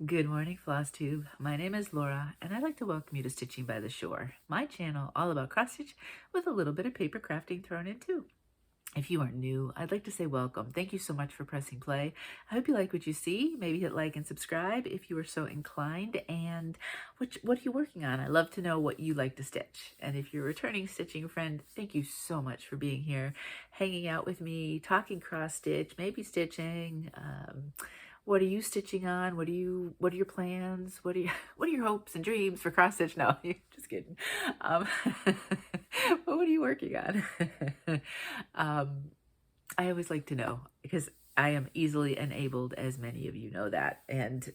Good morning, Flosstube. My name is Laura, and I'd like to welcome you to Stitching by the Shore, my channel all about cross stitch with a little bit of paper crafting thrown in too. If you are new, I'd like to say welcome. Thank you so much for pressing play. I hope you like what you see. Maybe hit like and subscribe if you are so inclined. And what are you working on? I love to know what you like to stitch. And if you're a returning stitching friend, thank you so much for being here, hanging out with me, talking cross stitch, maybe stitching. What are you stitching on? What are your plans? What are your hopes and dreams for cross stitch? No, just kidding. Um, but what are you working on? um, I always like to know because I am easily enabled, as many of you know that. And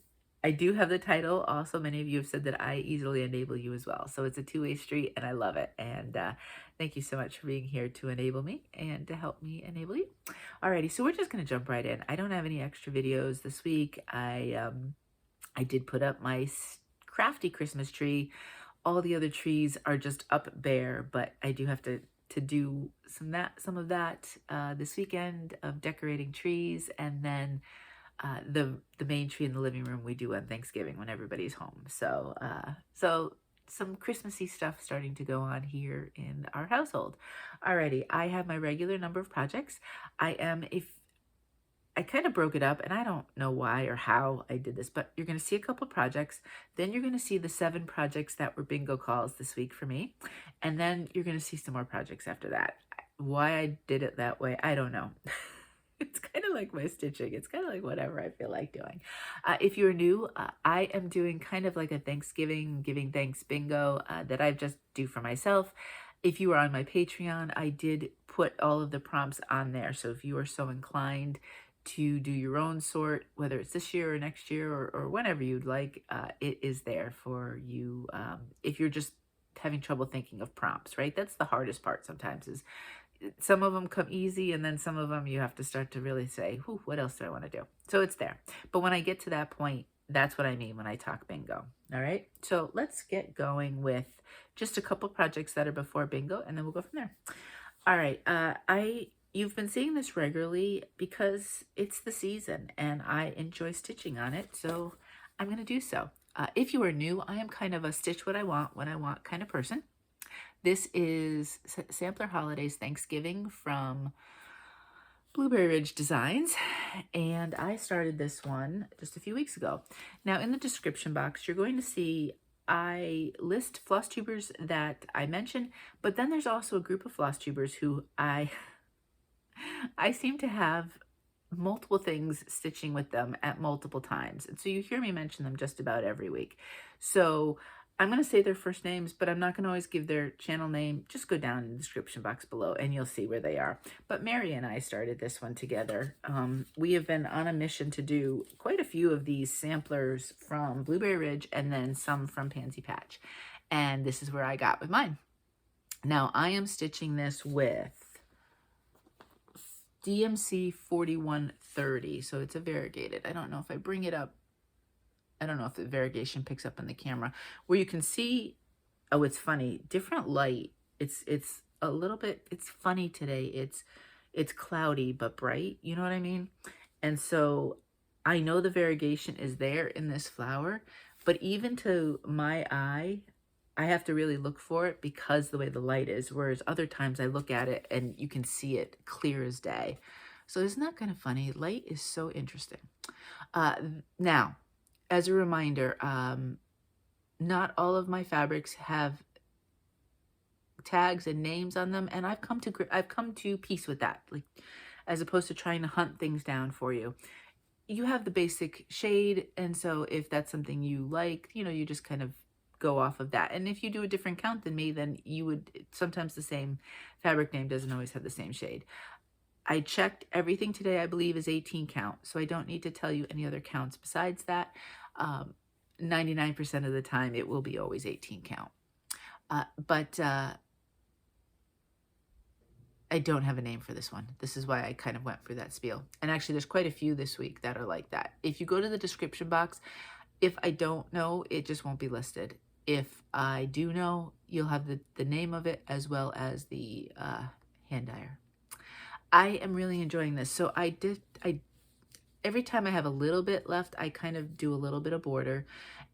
I do have the title. Also, many of you have said that I easily enable you as well. So it's a two-way street and I love it. And thank you so much for being here to enable me and to help me enable you. Alrighty, so we're just going to jump right in. I don't have any extra videos this week. I did put up my crafty Christmas tree. All the other trees are just up bare, but I do have to do some of that this weekend of decorating trees, and then the main tree in the living room we do on Thanksgiving when everybody's home. So so some Christmassy stuff starting to go on here in our household. Alrighty, I have my regular number of projects. I kind of broke it up, and I don't know why or how I did this, but you're going to see a couple projects. Then you're going to see the 7 projects that were bingo calls this week for me. And then you're going to see some more projects after that. Why I did it that way, I don't know. It's kind of like my stitching. It's kind of like whatever I feel like doing. If you're new, I am doing kind of like a Thanksgiving, giving thanks bingo that I just do for myself. If you are on my Patreon, I did put all of the prompts on there. So if you are so inclined to do your own sort, whether it's this year or next year or whenever you'd like, it is there for you. If you're just having trouble thinking of prompts, right? That's the hardest part sometimes, is some of them come easy, and then some of them you have to start to really say, what else do I want to do? So it's there. But when I get to that point, that's what I mean when I talk bingo. All right. So let's get going with just a couple projects that are before bingo, and then we'll go from there. All right. You've been seeing this regularly because it's the season and I enjoy stitching on it, so I'm going to do so. If you are new, I am kind of a stitch what I want when I want kind of person. This is Sampler Holidays Thanksgiving from Blueberry Ridge Designs, and I started this one just a few weeks ago. Now, in the description box, you're going to see I list floss tubers that I mentioned, but then there's also a group of floss tubers who I seem to have multiple things stitching with them at multiple times. And so you hear me mention them just about every week. So I'm going to say their first names, but I'm not going to always give their channel name. Just go down in the description box below and you'll see where they are. But Mary and I started this one together. We have been on a mission to do quite a few of these samplers from Blueberry Ridge and then some from Pansy Patch. And this is where I got with mine. Now I am stitching this with DMC 4130, so it's a variegated. I don't know if I bring it up. I don't know if the variegation picks up on the camera where you can see. Oh, it's funny. Different light. It's a little bit. It's funny today. It's cloudy but bright. You know what I mean? And so I know the variegation is there in this flower, but even to my eye, I have to really look for it because the way the light is, whereas other times I look at it and you can see it clear as day. So isn't that kind of funny? Light is so interesting. Now, as a reminder, not all of my fabrics have tags and names on them, and I've come to peace with that. Like, as opposed to trying to hunt things down for you. You have the basic shade, and so if that's something you like, you just kind of go off of that. And if you do a different count than me, then you would, sometimes the same fabric name doesn't always have the same shade. I checked everything today, I believe is 18 count, so I don't need to tell you any other counts besides that. 99% of the time it will be always 18 count. But I don't have a name for this one. This is why I kind of went through that spiel. And actually there's quite a few this week that are like that. If you go to the description box, if I don't know, it just won't be listed. If I do know, you'll have the name of it as well as the hand dyer. I am really enjoying this. So I every time I have a little bit left, I kind of do a little bit of border.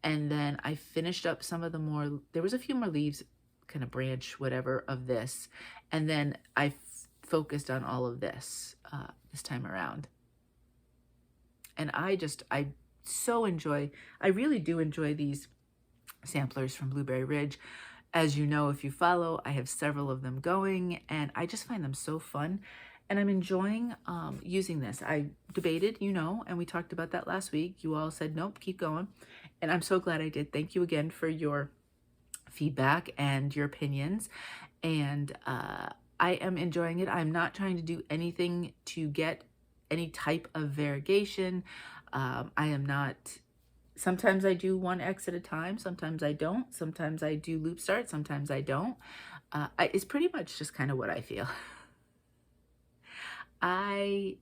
And then I finished up some of the more, there was a few more leaves, kind of branch, whatever, of this. And then I focused on all of this this time around. And I so enjoy, I really do enjoy these samplers from Blueberry Ridge. As you know, if you follow, I have several of them going, and I just find them so fun. And I'm enjoying using this. I debated, you know, and we talked about that last week. You all said, nope, keep going. And I'm so glad I did. Thank you again for your feedback and your opinions. And I am enjoying it. I'm not trying to do anything to get any type of variegation. I am not, sometimes I do one X at a time. Sometimes I don't. Sometimes I do loop start. Sometimes I don't. It's pretty much just kind of what I feel. I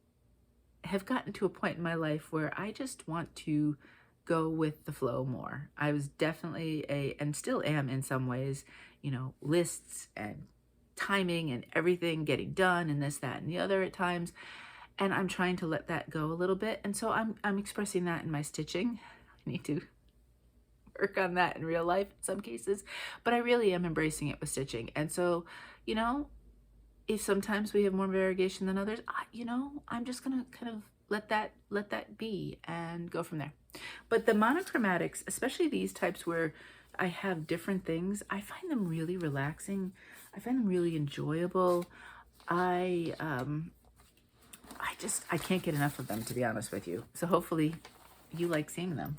have gotten to a point in my life where I just want to go with the flow more. I was definitely and still am in some ways, you know, lists and timing and everything getting done and this, that, and the other at times. And I'm trying to let that go a little bit. And so I'm expressing that in my stitching. I need to work on that in real life in some cases, but I really am embracing it with stitching. And so, you know, if sometimes we have more variegation than others, you know, I'm just gonna kind of let that be and go from there. But the monochromatics, especially these types where I have different things, I find them really relaxing. I find them really enjoyable. I can't get enough of them, to be honest with you. So hopefully you like seeing them.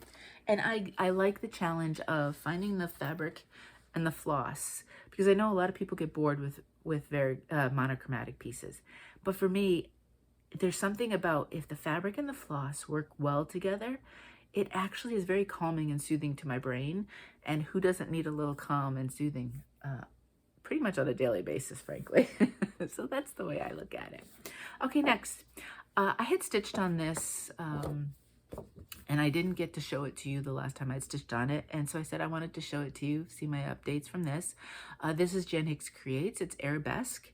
And I like the challenge of finding the fabric and the floss, because I know a lot of people get bored with very monochromatic pieces. But for me, there's something about if the fabric and the floss work well together, it actually is very calming and soothing to my brain. And who doesn't need a little calm and soothing pretty much on a daily basis, frankly. So that's the way I look at it. Okay, next. I had stitched on this, and I didn't get to show it to you the last time I'd stitched on it. And so I said I wanted to show it to you, see my updates from this. This is Jen Hicks Creates. It's Arabesque.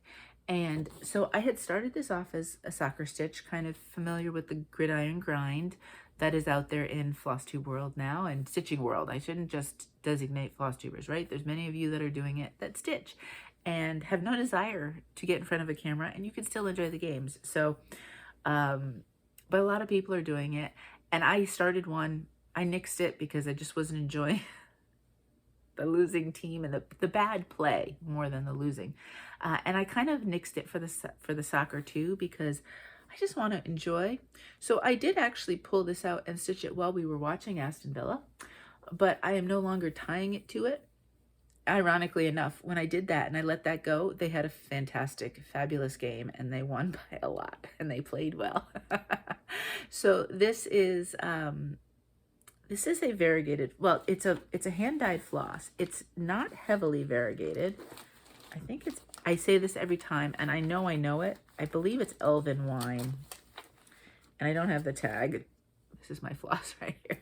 And so I had started this off as a soccer stitch, kind of familiar with the gridiron grind that is out there in Flosstube world now and stitching world. I shouldn't just designate Flosstubers, right? There's many of you that are doing it that stitch and have no desire to get in front of a camera, and you can still enjoy the games. So, but a lot of people are doing it. And I started one, I nixed it because I just wasn't enjoying the losing team and the bad play more than the losing. And I kind of nixed it for the soccer too, because I just want to enjoy. So I did actually pull this out and stitch it while we were watching Aston Villa, but I am no longer tying it to it. Ironically enough, when I did that and I let that go, they had a fantastic, fabulous game and they won by a lot and they played well. So this is a variegated, well, it's a hand-dyed floss. It's not heavily variegated. I think it's, I say this every time and I know it. I believe it's Elven Wine. And I don't have the tag. This is my floss right here.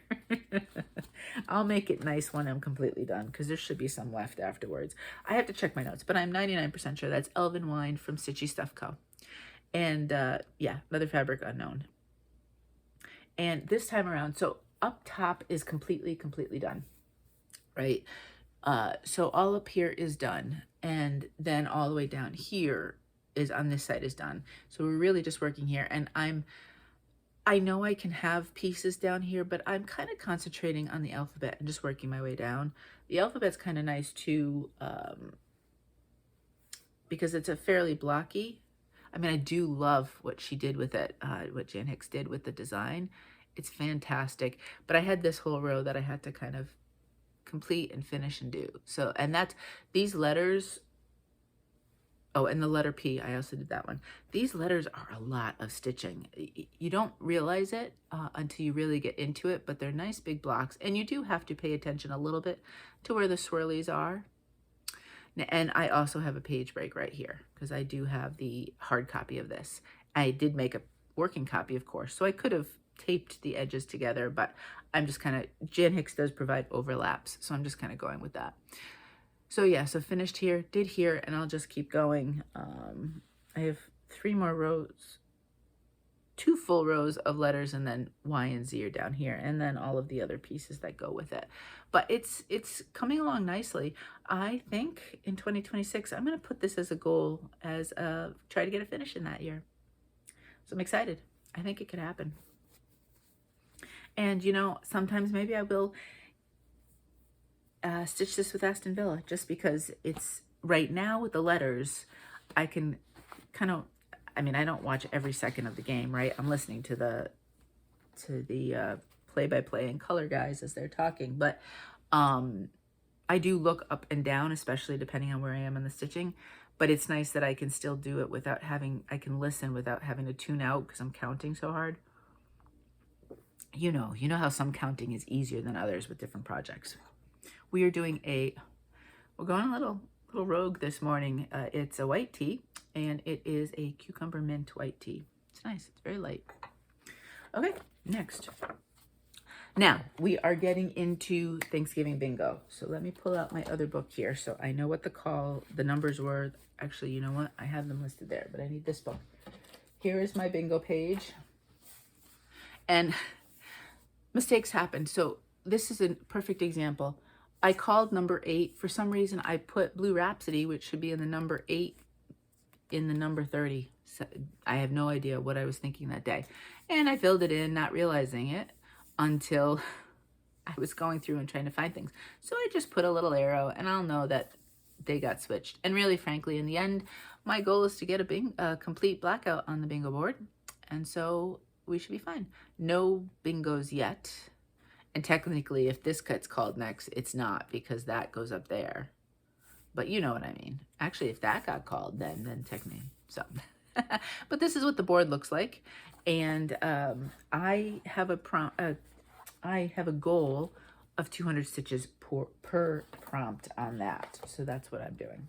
I'll make it nice when I'm completely done because there should be some left afterwards. I have to check my notes, but I'm 99% sure that's Elven Wine from Stitchy Stuff Co. And yeah, another fabric unknown. And this time around, so up top is completely done, right? So all up here is done. And then all the way down here is on this side is done. So we're really just working here. And I know I can have pieces down here, but I'm kind of concentrating on the alphabet and just working my way down. The alphabet's kind of nice too, because it's a fairly blocky. I mean, I do love what she did with it, what Jan Hicks did with the design. It's fantastic. But I had this whole row that I had to kind of complete and finish and do. So, and that's, these letters, oh, and the letter P, I also did that one. These letters are a lot of stitching. You don't realize it until you really get into it, but they're nice big blocks. And you do have to pay attention a little bit to where the swirlies are. And I also have a page break right here because I do have the hard copy of this. I did make a working copy, of course, so I could have taped the edges together, but I'm just kind of, Jan Hicks does provide overlaps, so I'm just kind of going with that. So yeah, so finished here, did here, and I'll just keep going. I have 3 more rows, 2 full rows of letters, and then Y and Z are down here, and then all of the other pieces that go with it. But it's coming along nicely. I think in 2026, I'm going to put this as a goal, as try to get a finish in that year. So I'm excited. I think it could happen. And, you know, sometimes maybe I will stitch this with Aston Villa, just because it's right now with the letters, I can kind of, I mean, I don't watch every second of the game, right? I'm listening to the play-by-play and color guys as they're talking, but I do look up and down, especially depending on where I am in the stitching. But it's nice that I can still do it without having, I can listen without having to tune out because I'm counting so hard. You know how some counting is easier than others with different projects. We are doing we're going a little rogue this morning. It's a white tea, and it is a cucumber mint white tea. It's nice. It's very light. Okay, next. Now, we are getting into Thanksgiving bingo. So let me pull out my other book here so I know what the numbers were. Actually, you know what? I have them listed there, but I need this book. Here is my bingo page. And mistakes happen. So this is a perfect example. I called number 8. For some reason, I put Blue Rhapsody, which should be in the number 8, in the number 30. So I have no idea what I was thinking that day. And I filled it in, not realizing it until I was going through and trying to find things. So I just put a little arrow, and I'll know that they got switched. And really, frankly, in the end, my goal is to get a complete blackout on the bingo board. And so we should be fine. No bingos yet. And technically, if this gets called next, it's not, because that goes up there. But you know what I mean. Actually, if that got called, then technically. So, but this is what the board looks like. And I have a goal of 200 stitches per prompt on that. So that's what I'm doing.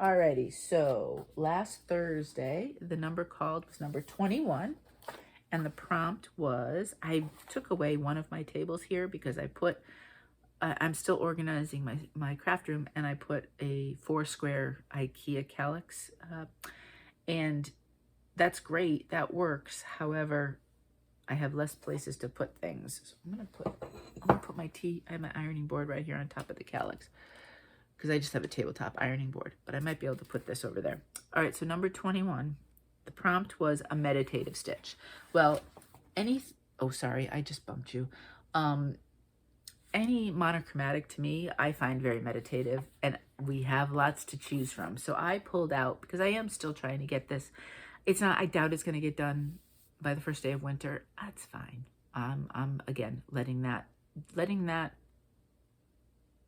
Alrighty, so last Thursday, the number called was number 21. And the prompt was, I took away one of my tables here because I put, I'm still organizing my craft room, and I put a 4-square IKEA calyx. And that's great, that works. However, I have less places to put things. So I'm gonna put my I have my ironing board right here on top of the calyx, because I just have a tabletop ironing board, but I might be able to put this over there. All right, so number 21. The prompt was a meditative stitch. Well, oh, sorry, I just bumped you. Any monochromatic to me, I find very meditative, and we have lots to choose from. So I pulled out, because I am still trying to get this. I doubt it's going to get done by the first day of winter. That's fine. I'm again, letting that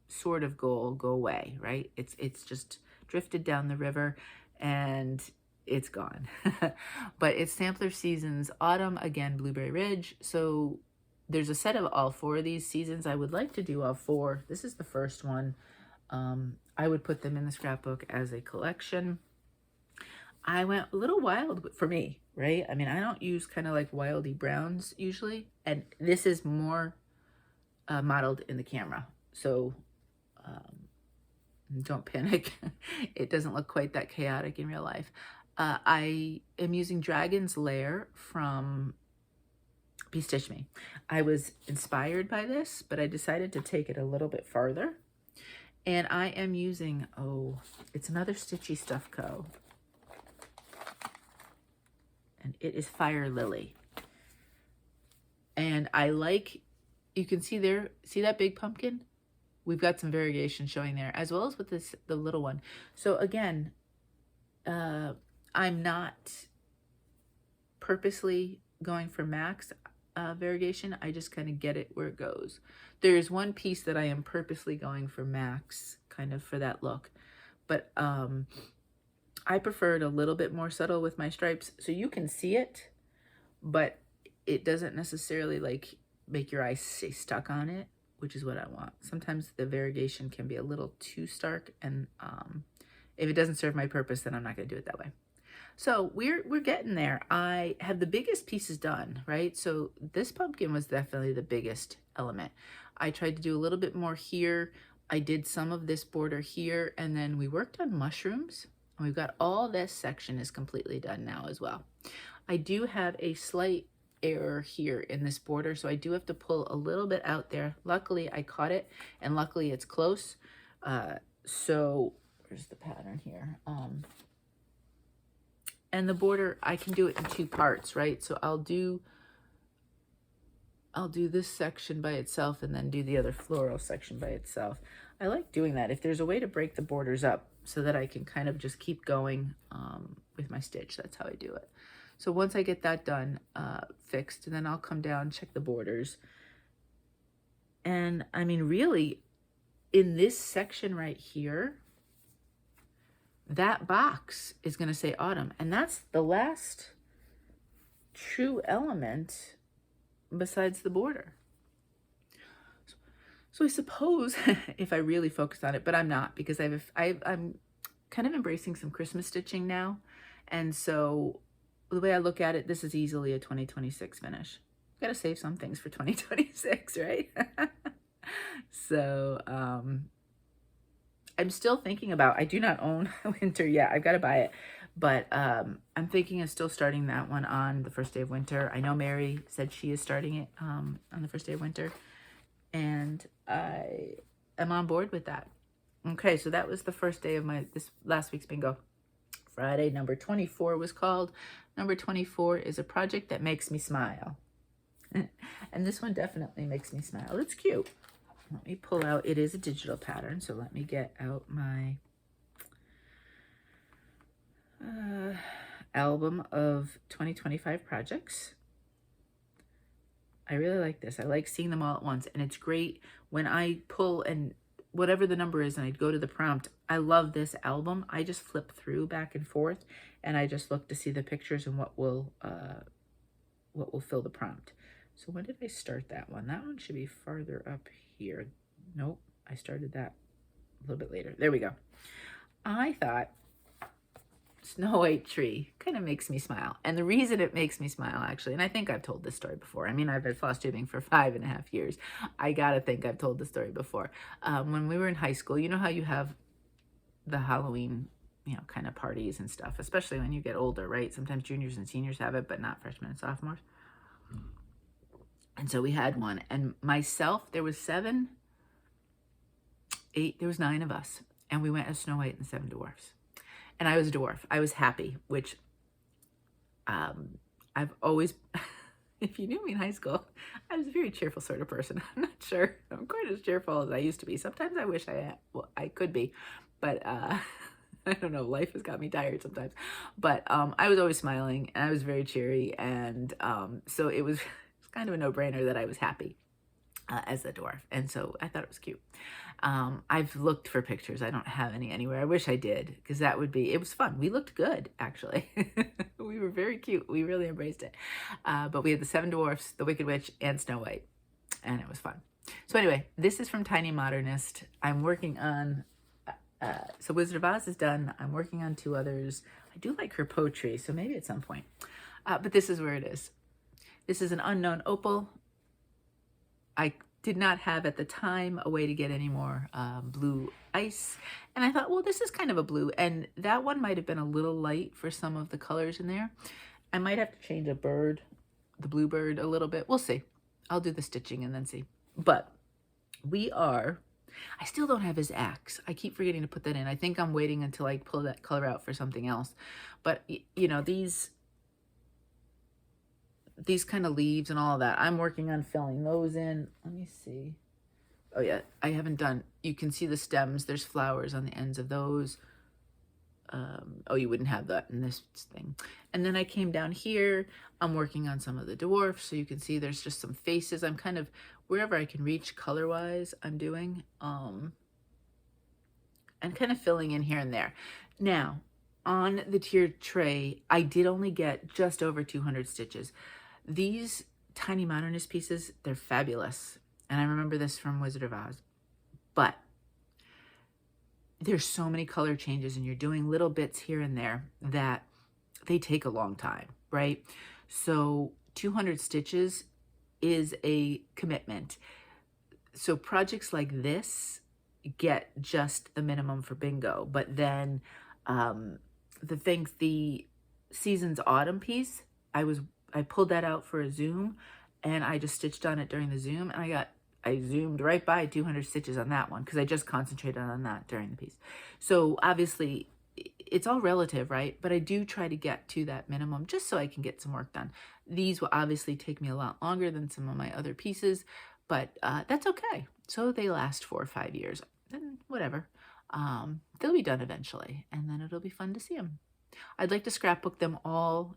sort of goal go away, right? It's just drifted down the river, and it's gone. But it's sampler seasons, autumn, again, Blueberry Ridge. So there's a set of all 4 of these seasons. I would like to do all 4. This is the first one. I would put them in the scrapbook as a collection. I went a little wild for me, right? I mean, I don't use kind of like wildy browns usually. And this is more modeled in the camera. So don't panic. It doesn't look quite that chaotic in real life. I am using Dragon's Lair from Bestitchme. I was inspired by this, but I decided to take it a little bit farther. And I am using, it's another Stitchy Stuff Co. And it is Fire Lily. And I like, you can see there, see that big pumpkin? We've got some variation showing there, as well as with the little one. So again, I'm not purposely going for max variegation. I just kind of get it where it goes. There's one piece that I am purposely going for max, kind of for that look. But I prefer it a little bit more subtle with my stripes. So you can see it, but it doesn't necessarily like make your eyes stay stuck on it, which is what I want. Sometimes the variegation can be a little too stark, and if it doesn't serve my purpose, then I'm not going to do it that way. So we're getting there. I have the biggest pieces done, right? So this pumpkin was definitely the biggest element. I tried to do a little bit more here. I did some of this border here, and then we worked on mushrooms. And we've got all this section is completely done now as well. I do have a slight error here in this border, so I do have to pull a little bit out there. Luckily, I caught it, and luckily it's close. So where's the pattern here? And the border, I can do it in 2 parts, right? So I'll do this section by itself and then do the other floral section by itself. I like doing that. If there's a way to break the borders up so that I can kind of just keep going with my stitch, that's how I do it. So once I get that done, fixed, and then I'll come down, check the borders. And I mean, really, in this section right here, that box is going to say autumn. And that's the last true element besides the border. So I suppose if I really focused on it, but I'm not, because I'm kind of embracing some Christmas stitching now. And so the way I look at it, this is easily a 2026 finish. Got to save some things for 2026, right? So I'm still thinking about, I do not own winter yet. I've got to buy it. But I'm thinking of still starting that one on the first day of winter. I know Mary said she is starting it on the first day of winter. And I am on board with that. Okay, so that was the first day of this last week's bingo. Friday, number 24 was called. Number 24 is a project that makes me smile. And this one definitely makes me smile. It's cute. Let me pull out, it is a digital pattern, so let me get out my album of 2025 projects. I really like this. I like seeing them all at once, and it's great when I pull and whatever the number is and I go to the prompt. I love this album. I just flip through back and forth, and I just look to see the pictures and what will fill the prompt. So when did I start that one? That one should be farther up here. Nope, I started that a little bit later. There we go. I thought Snow White Tree kind of makes me smile. And the reason it makes me smile, actually, and I think I've told this story before. I mean, I've been floss tubing for 5.5 years. I gotta think I've told the story before. When we were in high school, you know how you have the Halloween, kind of parties and stuff, especially when you get older, right? Sometimes juniors and seniors have it, but not freshmen and sophomores. And so we had one, and myself, there was 7, 8, there was 9 of us, and we went as Snow White and the 7 Dwarfs. And I was a dwarf. I was happy, which I've always, if you knew me in high school, I was a very cheerful sort of person. I'm not sure I'm quite as cheerful as I used to be. Sometimes I wish I could be, but I don't know, life has got me tired sometimes. But I was always smiling, and I was very cheery, and so it was kind of a no-brainer that I was happy as a dwarf, and so I thought it was cute. I've looked for pictures. I don't have any anywhere. I wish I did, because it was fun. We looked good, actually. We were very cute. We really embraced it. But we had the 7 Dwarfs, the Wicked Witch, and Snow White, and it was fun. So anyway, this is from Tiny Modernist. I'm working on, so Wizard of Oz is done. I'm working on 2 others. I do like her poetry, so maybe at some point. But this is where it is. This is an unknown opal. I did not have at the time a way to get any more blue ice. And I thought, well, this is kind of a blue. And that one might have been a little light for some of the colors in there. I might have to change the blue bird a little bit. We'll see. I'll do the stitching and then see. But I still don't have his axe. I keep forgetting to put that in. I think I'm waiting until I pull that color out for something else. But, these kind of leaves and all of that, I'm working on filling those in. Let me see. Oh yeah, I haven't done, you can see the stems. There's flowers on the ends of those. Oh, you wouldn't have that in this thing. And then I came down here. I'm working on some of the dwarfs. So you can see there's just some faces. I'm kind of, wherever I can reach color-wise, I'm doing. And kind of filling in here and there. Now, on the tiered tray, I did only get just over 200 stitches. These Tiny Modernist pieces, they're fabulous. And I remember this from Wizard of Oz. But there's so many color changes, and you're doing little bits here and there that they take a long time, right? So 200 stitches is a commitment. So projects like this get just the minimum for bingo. But then the Season's Autumn piece, I pulled that out for a zoom, and I just stitched on it during the zoom, and I zoomed right by 200 stitches on that one because I just concentrated on that during the piece. So obviously it's all relative, right? But I do try to get to that minimum just so I can get some work done. These will obviously take me a lot longer than some of my other pieces, but that's okay. So they last 4 or 5 years, then whatever. They'll be done eventually, and then it'll be fun to see them. I'd like to scrapbook them all,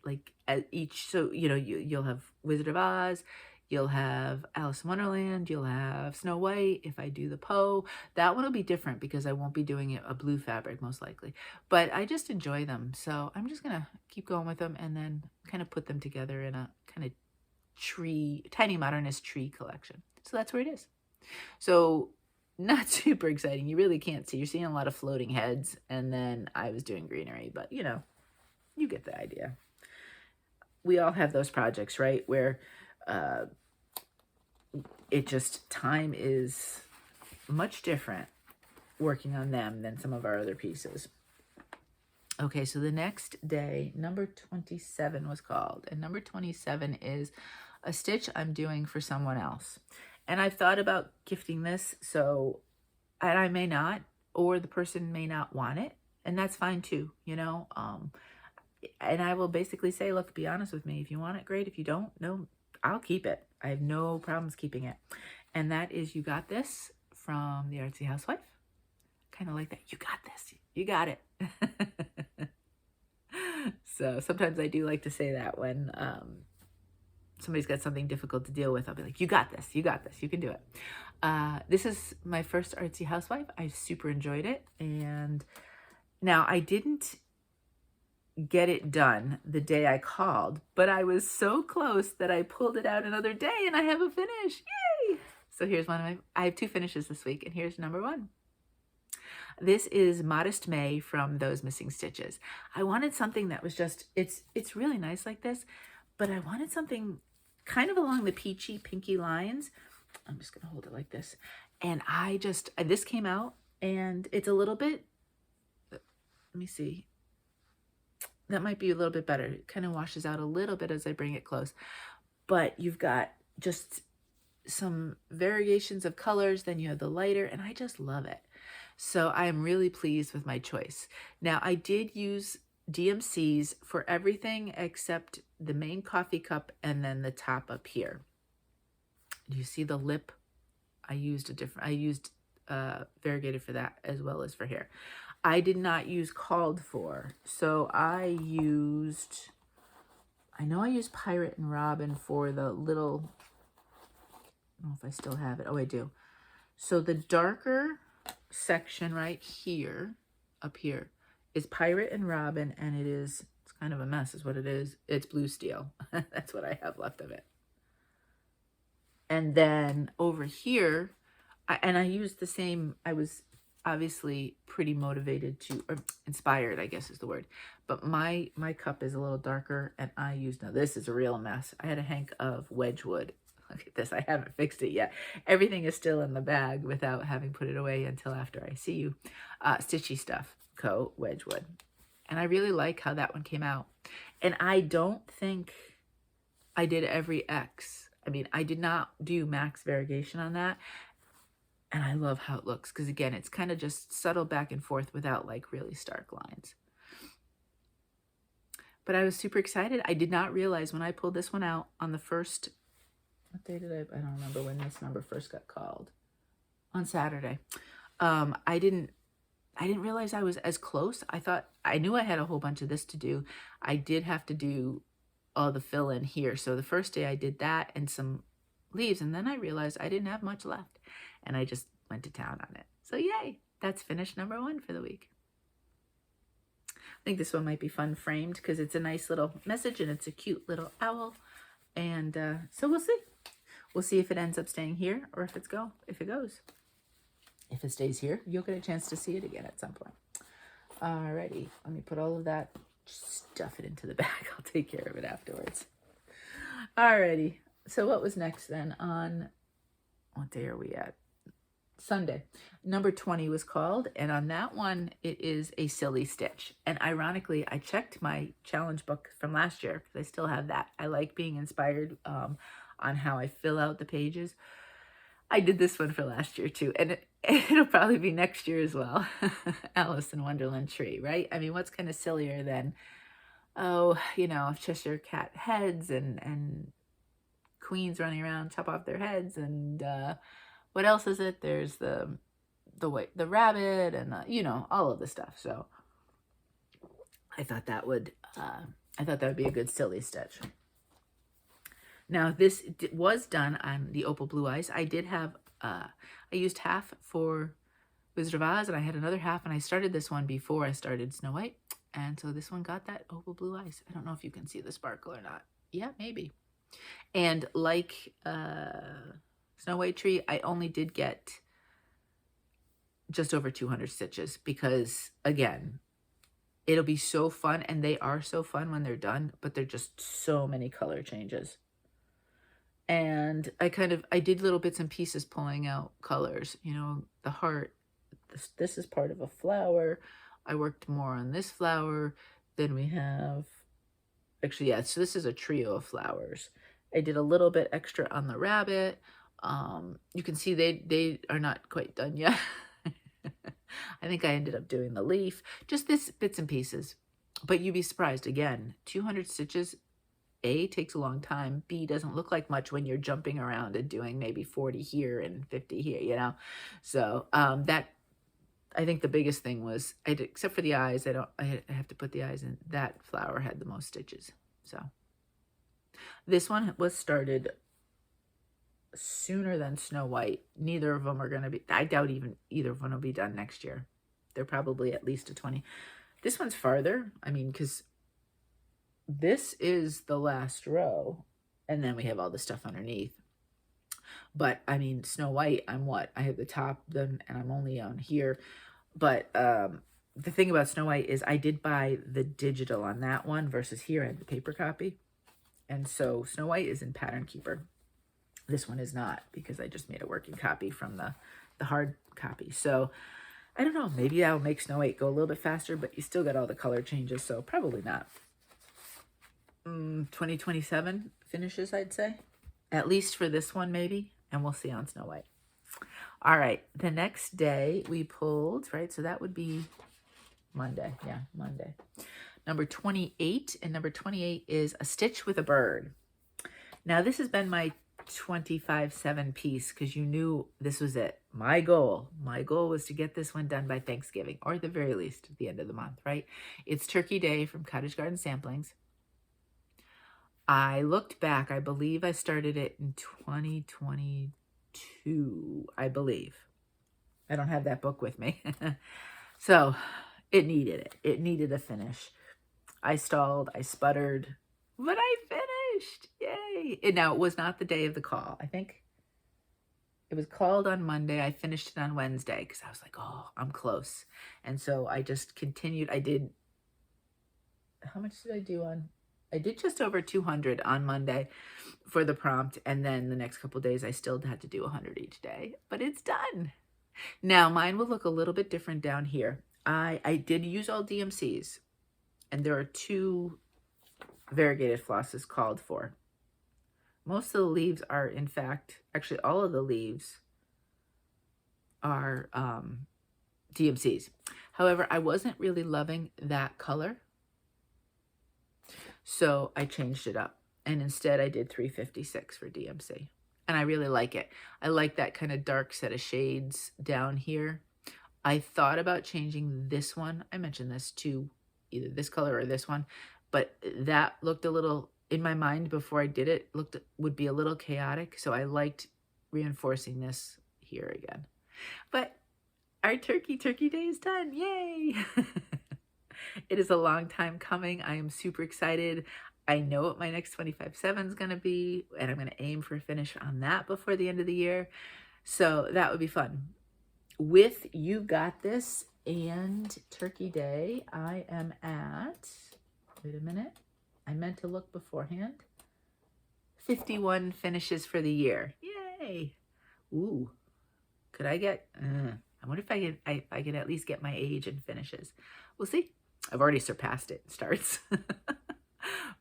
like at each, so you'll have Wizard of Oz, you'll have Alice in Wonderland, you'll have Snow White. If I do the Poe, that one will be different because I won't be doing it a blue fabric most likely, but I just enjoy them, so I'm just gonna keep going with them and then kind of put them together in a kind of tiny modernist tree collection. So that's where it is. So not super exciting. You really can't see. You're seeing a lot of floating heads, and then I was doing greenery, but you get the idea. We all have those projects, right, where time is much different working on them than some of our other pieces. Okay, so the next day, number 27 was called, and number 27 is a stitch I'm doing for someone else. And I've thought about gifting this, and I may not, or the person may not want it, and that's fine too, and I will basically say, look, be honest with me. If you want it, great. If you don't, no, I'll keep it. I have no problems keeping it. And that is You Got This from the Artsy Housewife. Kind of like that. You got this. You got it. So sometimes I do like to say that when somebody's got something difficult to deal with. I'll be like, you got this. You got this. You can do it. This is my first Artsy Housewife. I super enjoyed it. And now I didn't get it done the day I called, but I was so close that I pulled it out another day and I have a finish. Yay! So here's I have 2 finishes this week, and here's number 1. This is Modest May from Those Missing Stitches. I wanted something that was just, it's really nice like this, but I wanted something kind of along the peachy, pinky lines. I'm just going to hold it like this. And this came out, and it's a little bit, let me see. That might be a little bit better. It kind of washes out a little bit as I bring it close. But you've got just some variations of colors, then you have the lighter, and I just love it. So I am really pleased with my choice. Now, I did use DMCs for everything except the main coffee cup and then the top up here. Do you see the lip? I used variegated for that as well as for here. I did not use called for, so I used Pirate and Robin for the little, I don't know if I still have it. Oh, I do. So the darker section right here, up here, is Pirate and Robin, and it's kind of a mess is what it is. It's blue steel. That's what I have left of it. And then over here, I used the same, I was obviously pretty motivated or inspired, I guess is the word. But my cup is a little darker, and now this is a real mess. I had a hank of Wedgwood. Look at this, I haven't fixed it yet. Everything is still in the bag without having put it away until after I see you. Stitchy Stuff Co. Wedgwood. And I really like how that one came out. And I don't think I did every X. I mean, I did not do max variegation on that. And I love how it looks because, again, it's kind of just subtle back and forth without like really stark lines. But I was super excited. I did not realize when I pulled this one out on the first, what day did I don't remember when this number first got called. On Saturday. I didn't realize I was as close. I knew I had a whole bunch of this to do. I did have to do all the fill in here. So the first day I did that and some leaves, and then I realized I didn't have much left. And I just went to town on it. So yay, that's finished number 1 for the week. I think this one might be fun framed because it's a nice little message and it's a cute little owl. And so we'll see. We'll see if it ends up staying here or if it goes. If it stays here, you'll get a chance to see it again at some point. Alrighty, let me put all of that, stuff it into the bag. I'll take care of it afterwards. Alrighty, so what was next then on, what day are we at? Sunday. Number 20 was called, and on that one, it is a silly stitch. And ironically, I checked my challenge book from last year because I still have that. I like being inspired on how I fill out the pages. I did this one for last year too, and it'll probably be next year as well. Alice in Wonderland tree, right? I mean, what's kind of sillier than, oh, you know, Cheshire cat heads and queens running around, chop off their heads, and what else is it? There's the rabbit, and you know, all of the stuff. So I thought that would be a good silly stitch. Now this was done on the Opal Blue Ice. I did have I used half for Wizard of Oz, and I had another half, and I started this one before I started Snow White, and so this one got that Opal Blue Ice. I don't know if you can see the sparkle or not. Yeah, maybe. And like Snow White tree, I only did get just over 200 stitches because, again, it'll be so fun, and they are so fun when they're done, but they're just so many color changes. And I did little bits and pieces pulling out colors, you know, the heart, this is part of a flower. I worked more on this flower. Then we have, actually, yeah, so this is a trio of flowers. I did a little bit extra on the rabbit. You can see they are not quite done yet. I think I ended up doing the leaf, just this bits and pieces. But you'd be surprised, again, 200 stitches, A, takes a long time. B, doesn't look like much when you're jumping around and doing maybe 40 here and 50 here, you know? So that, I think the biggest thing was, except for the eyes, I have to put the eyes in. That flower had the most stitches. So this one was started sooner than Snow White. Neither of them are going to be, I doubt even either of them will be done next year. They're probably at least a 20. This one's farther. I mean, because this is the last row, and then we have all the stuff underneath. But I mean, Snow White, I have the top, then, and I'm only on here. But the thing about Snow White is I did buy the digital on that one versus here I have the paper copy. And so Snow White is in Pattern Keeper. This one is not, because I just made a working copy from the hard copy. So I don't know, maybe that'll make Snow White go a little bit faster, but you still got all the color changes, so probably not. 2027 finishes, I'd say. At least for this one, maybe. And we'll see on Snow White. All right, the next day we pulled, right? So that would be Monday. Yeah, Monday. Number 28, and number 28 is A Stitch with a Bird. Now, this has been my 25/7 piece because you knew this was it. My goal was to get this one done by Thanksgiving, or at the very least at the end of the month, right? It's Turkey Day from Cottage Garden Samplings. I looked back. I believe I started it in 2022, I believe. I don't have that book with me. So it needed it. It needed a finish. I stalled. I sputtered. But I finished. Yay. And now, it was not the day of the call. I think it was called on Monday. I finished it on Wednesday because I was like, oh, I'm close. And so I just continued. I did, how much did I do on? I did just over 200 on Monday for the prompt. And then the next couple of days, I still had to do 100 each day. But it's done. Now, mine will look a little bit different down here. I did use all DMCs. And there are 2 variegated flosses called for. Most of the leaves are, in fact, actually all of the leaves are DMCs. However, I wasn't really loving that color, so I changed it up. And instead I did 356 for DMC. And I really like it. I like that kind of dark set of shades down here. I thought about changing this one. I mentioned this to either this color or this one, but that looked a little, in my mind before I did it, would be a little chaotic. So I liked reinforcing this here again. But our Turkey Day is done. Yay! It is a long time coming. I am super excited. I know what my next 25/7 is going to be, and I'm going to aim for a finish on that before the end of the year. So that would be fun. With You Got This and Turkey Day, I am at, wait a minute, I meant to look beforehand, 51 finishes for the year. Yay! Ooh, Could I get, I wonder if I could at least get my age and finishes. We'll see. I've already surpassed it in starts.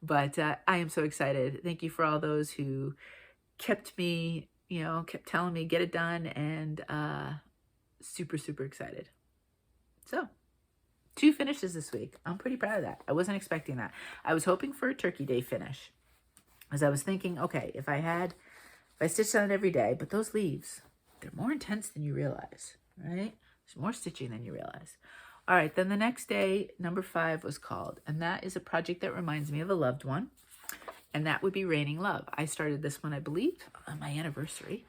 But I am so excited. Thank you for all those who kept me, kept telling me get it done, and super, super excited. So 2 finishes this week. I'm pretty proud of that. I wasn't expecting that. I was hoping for a Turkey Day finish, as I was thinking, okay, if I stitched on it every day, but those leaves, they're more intense than you realize, right? There's more stitching than you realize. All right, then the next day, number 5 was called, and that is a project that reminds me of a loved one, and that would be Raining Love. I started this one, I believe, on my anniversary,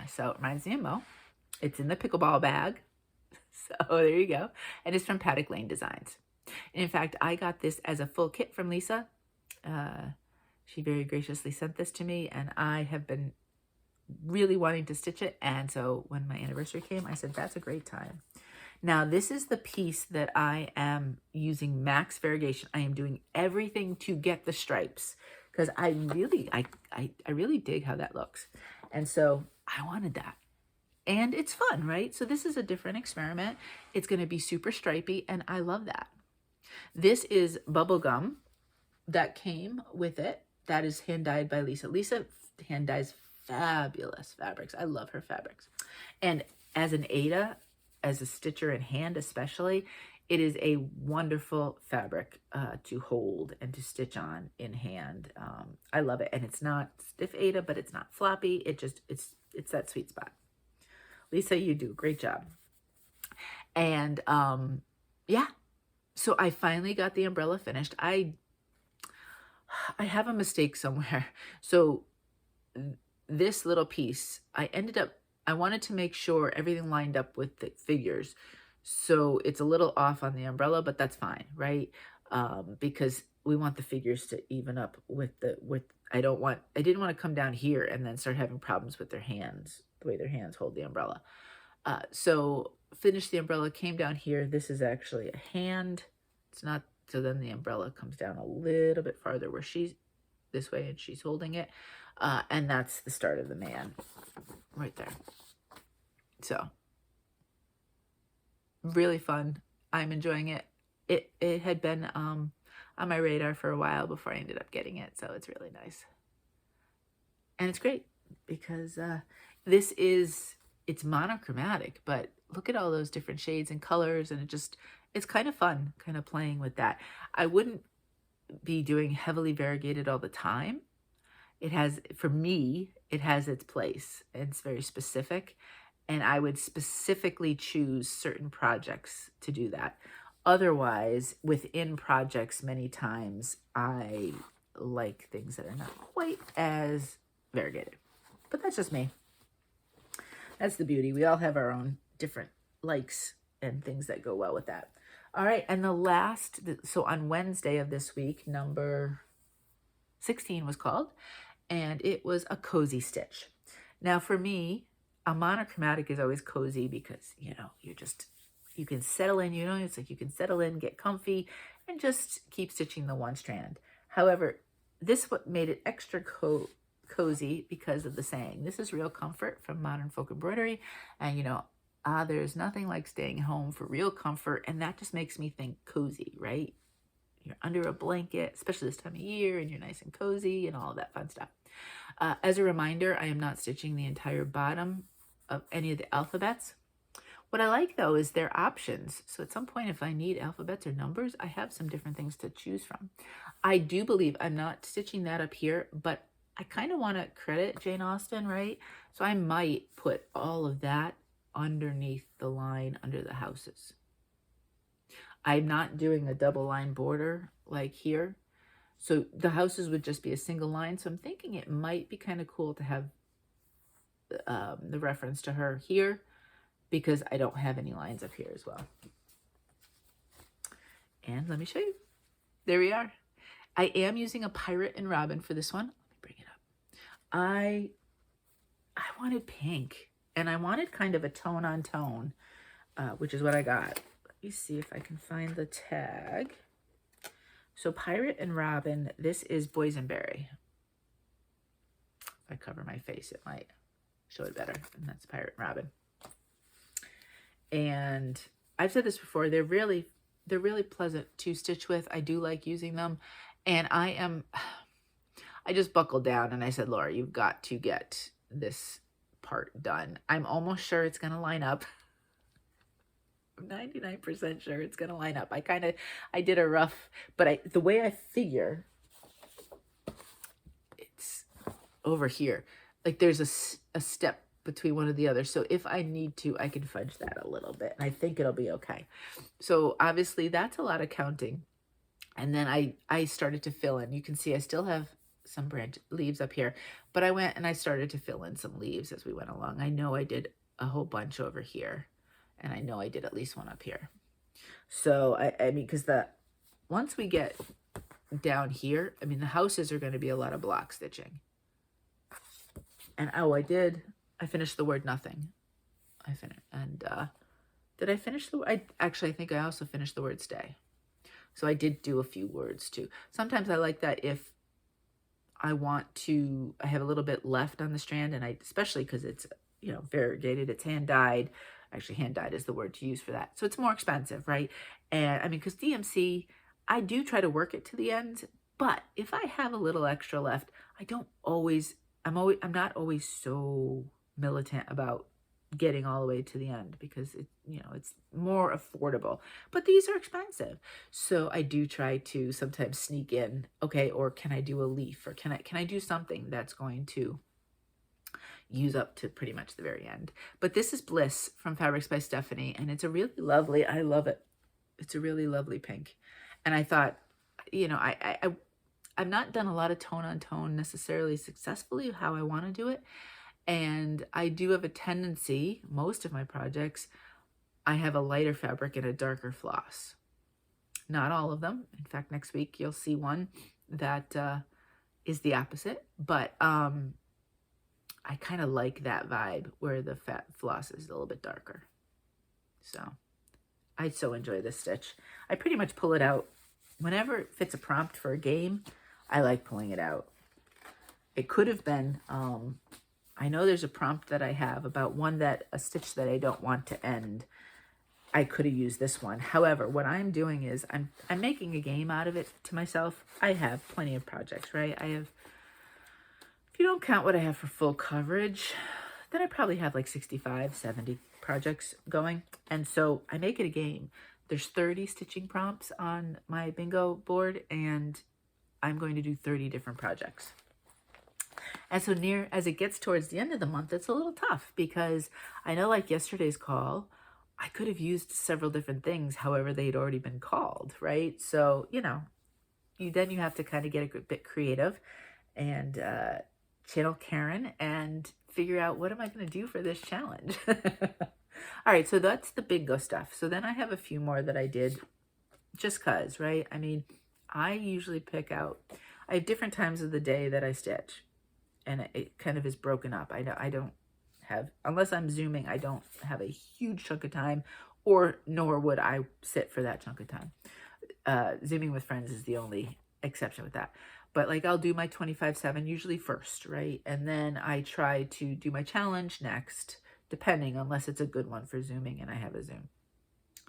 so it reminds me of Mo. It's in the pickleball bag, so there you go, and it's from Paddock Lane Designs. And in fact, I got this as a full kit from Lisa. She very graciously sent this to me, and I have been really wanting to stitch it, and so when my anniversary came, I said, that's a great time. Now, this is the piece that I am using max variegation. I am doing everything to get the stripes because I really dig how that looks. And so I wanted that. And it's fun, right? So this is a different experiment. It's going to be super stripy, and I love that. This is Bubblegum that came with it. That is hand-dyed by Lisa. Lisa hand-dyes fabulous fabrics. I love her fabrics. And as an Ada, as a stitcher in hand especially, it is a wonderful fabric to hold and to stitch on in hand. I love it. And it's not stiff Ada, but it's not floppy. It's that sweet spot. Lisa, you do a great job. And yeah, so I finally got the umbrella finished. I have a mistake somewhere. So this little piece, I wanted to make sure everything lined up with the figures. So it's a little off on the umbrella, but that's fine, right? Because we want the figures to even up I didn't want to come down here and then start having problems with their hands, the way their hands hold the umbrella. So finished the umbrella, came down here. This is actually a hand. It's not, so then the umbrella comes down a little bit farther where she's this way and she's holding it. And that's the start of the man right there. So really fun. I'm enjoying it. It had been on my radar for a while before I ended up getting it. So it's really nice. And it's great because it's monochromatic, but look at all those different shades and colors, and it's kind of fun kind of playing with that. I wouldn't be doing heavily variegated all the time. For me, it has its place. It's very specific, and I would specifically choose certain projects to do that. Otherwise, within projects, many times I like things that are not quite as variegated, but that's just me. That's the beauty. We all have our own different likes and things that go well with that. All right, and so on Wednesday of this week, number 16 was called, and it was a cozy stitch. Now for me, a monochromatic is always cozy because, you can settle in, it's like you can settle in, get comfy, and just keep stitching the one strand. However, this what made it extra cozy because of the saying. This is Real Comfort from Modern Folk Embroidery, and there's nothing like staying home for real comfort, and that just makes me think cozy, right? You're under a blanket, especially this time of year, and you're nice and cozy and all of that fun stuff. As a reminder, I am not stitching the entire bottom of any of the alphabets. What I like, though, is their options. So at some point, if I need alphabets or numbers, I have some different things to choose from. I do believe I'm not stitching that up here, but I kind of want to credit Jane Austen, right? So I might put all of that underneath the line under the houses. I'm not doing a double line border like here. So the houses would just be a single line. So I'm thinking it might be kind of cool to have the reference to her here, because I don't have any lines up here as well. And let me show you. There we are. I am using a Pirate and Robin for this one. Let me bring it up. I wanted pink, and I wanted kind of a tone on tone, which is what I got. Let me see if I can find the tag. So Pirate and Robin, this is Boysenberry. If I cover my face, it might show it better. And that's Pirate and Robin. And I've said this before, they're really pleasant to stitch with. I do like using them. And I just buckled down and I said, Laura, you've got to get this part done. I'm almost sure it's going to line up. I'm 99% sure it's going to line up. I did a rough, but the way I figure, it's over here. Like there's a step between one or the other. So if I need to, I can fudge that a little bit. And I think it'll be okay. So obviously that's a lot of counting. And then I started to fill in. You can see I still have some branch leaves up here. But I went and I started to fill in some leaves as we went along. I know I did a whole bunch over here. And I know I did at least one up here. So, I mean, because once we get down here, I mean, the houses are going to be a lot of block stitching. And, oh, I finished the word nothing. Did I finish I think I also finished the word stay. So I did do a few words too. Sometimes I like that if I have a little bit left on the strand, and especially because it's, variegated, it's hand dyed. Actually, hand dyed is the word to use for that. So it's more expensive, right? And I mean, because DMC, I do try to work it to the end, but if I have a little extra left, I'm not always so militant about getting all the way to the end because it's more affordable. But these are expensive. So I do try to sometimes sneak in, okay, or can I do a leaf, or can I do something that's going to use up to pretty much the very end. But this is Bliss from Fabrics by Stephanie, and it's a really lovely, I love it. It's a really lovely pink. And I thought, I've not done a lot of tone on tone necessarily successfully how I want to do it. And I do have a tendency, most of my projects, I have a lighter fabric and a darker floss. Not all of them. In fact, next week you'll see one that is the opposite. But I kind of like that vibe where the fat floss is a little bit darker. So I so enjoy this stitch. I pretty much pull it out whenever it fits a prompt for a game. I like pulling it out. It could have been, I know there's a prompt that I have about a stitch that I don't want to end. I could have used this one. However, what I'm doing is I'm making a game out of it to myself. I have plenty of projects, right? If you don't count what I have for full coverage, then I probably have like 65, 70 projects going. And so I make it a game. There's 30 stitching prompts on my bingo board, and I'm going to do 30 different projects. And so as it gets towards the end of the month, it's a little tough because I know, like yesterday's call, I could have used several different things. However, they'd already been called, right? So, you have to kind of get a bit creative and channel Karen and figure out, what am I going to do for this challenge? All right, so that's the bingo stuff. So then I have a few more that I did just because, right? I mean, I usually I have different times of the day that I stitch, and it kind of is broken up. I don't have, unless I'm Zooming, I don't have a huge chunk of time, nor would I sit for that chunk of time. Zooming with friends is the only exception with that. But like I'll do my 25/7 usually first, right? And then I try to do my challenge next, depending, unless it's a good one for Zooming and I have a Zoom.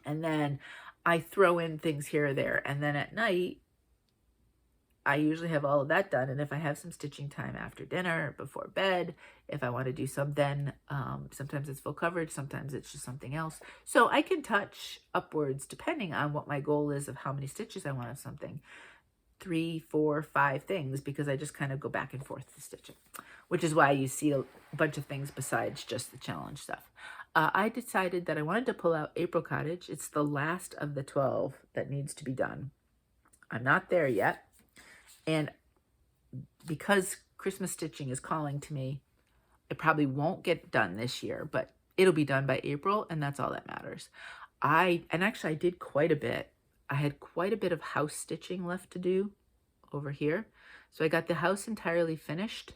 And then I throw in things here or there. And then at night, I usually have all of that done. And if I have some stitching time after dinner, before bed, if I want to do some, then sometimes it's full coverage, sometimes it's just something else. So I can touch upwards depending on what my goal is of how many stitches I want of something. 3, 4, 5 things, because I just kind of go back and forth to stitch it, which is why you see a bunch of things besides just the challenge stuff. I decided that I wanted to pull out April Cottage. It's the last of the 12 that needs to be done. I'm not there yet. And because Christmas stitching is calling to me, it probably won't get done this year, but it'll be done by April, and that's all that matters. Actually I did quite a bit. I had quite a bit of house stitching left to do over here. So I got the house entirely finished.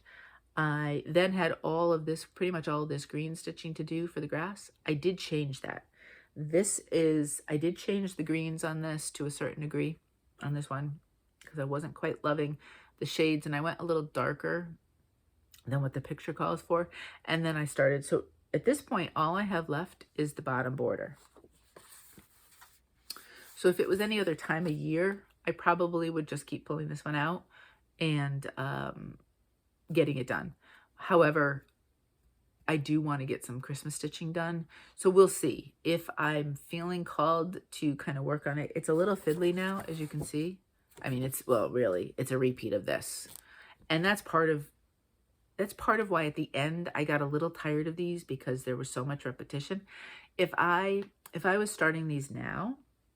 I then had pretty much all of this green stitching to do for the grass. I did change that. I did change the greens on this to a certain degree on this one, because I wasn't quite loving the shades, and I went a little darker than what the picture calls for. And then I started, so at this point, all I have left is the bottom border. So if it was any other time of year, I probably would just keep pulling this one out and getting it done. However, I do want to get some Christmas stitching done. So we'll see if I'm feeling called to kind of work on it. It's a little fiddly now, as you can see. I mean, well, really, it's a repeat of this. And that's part of why at the end I got a little tired of these, because there was so much repetition. If I was starting these now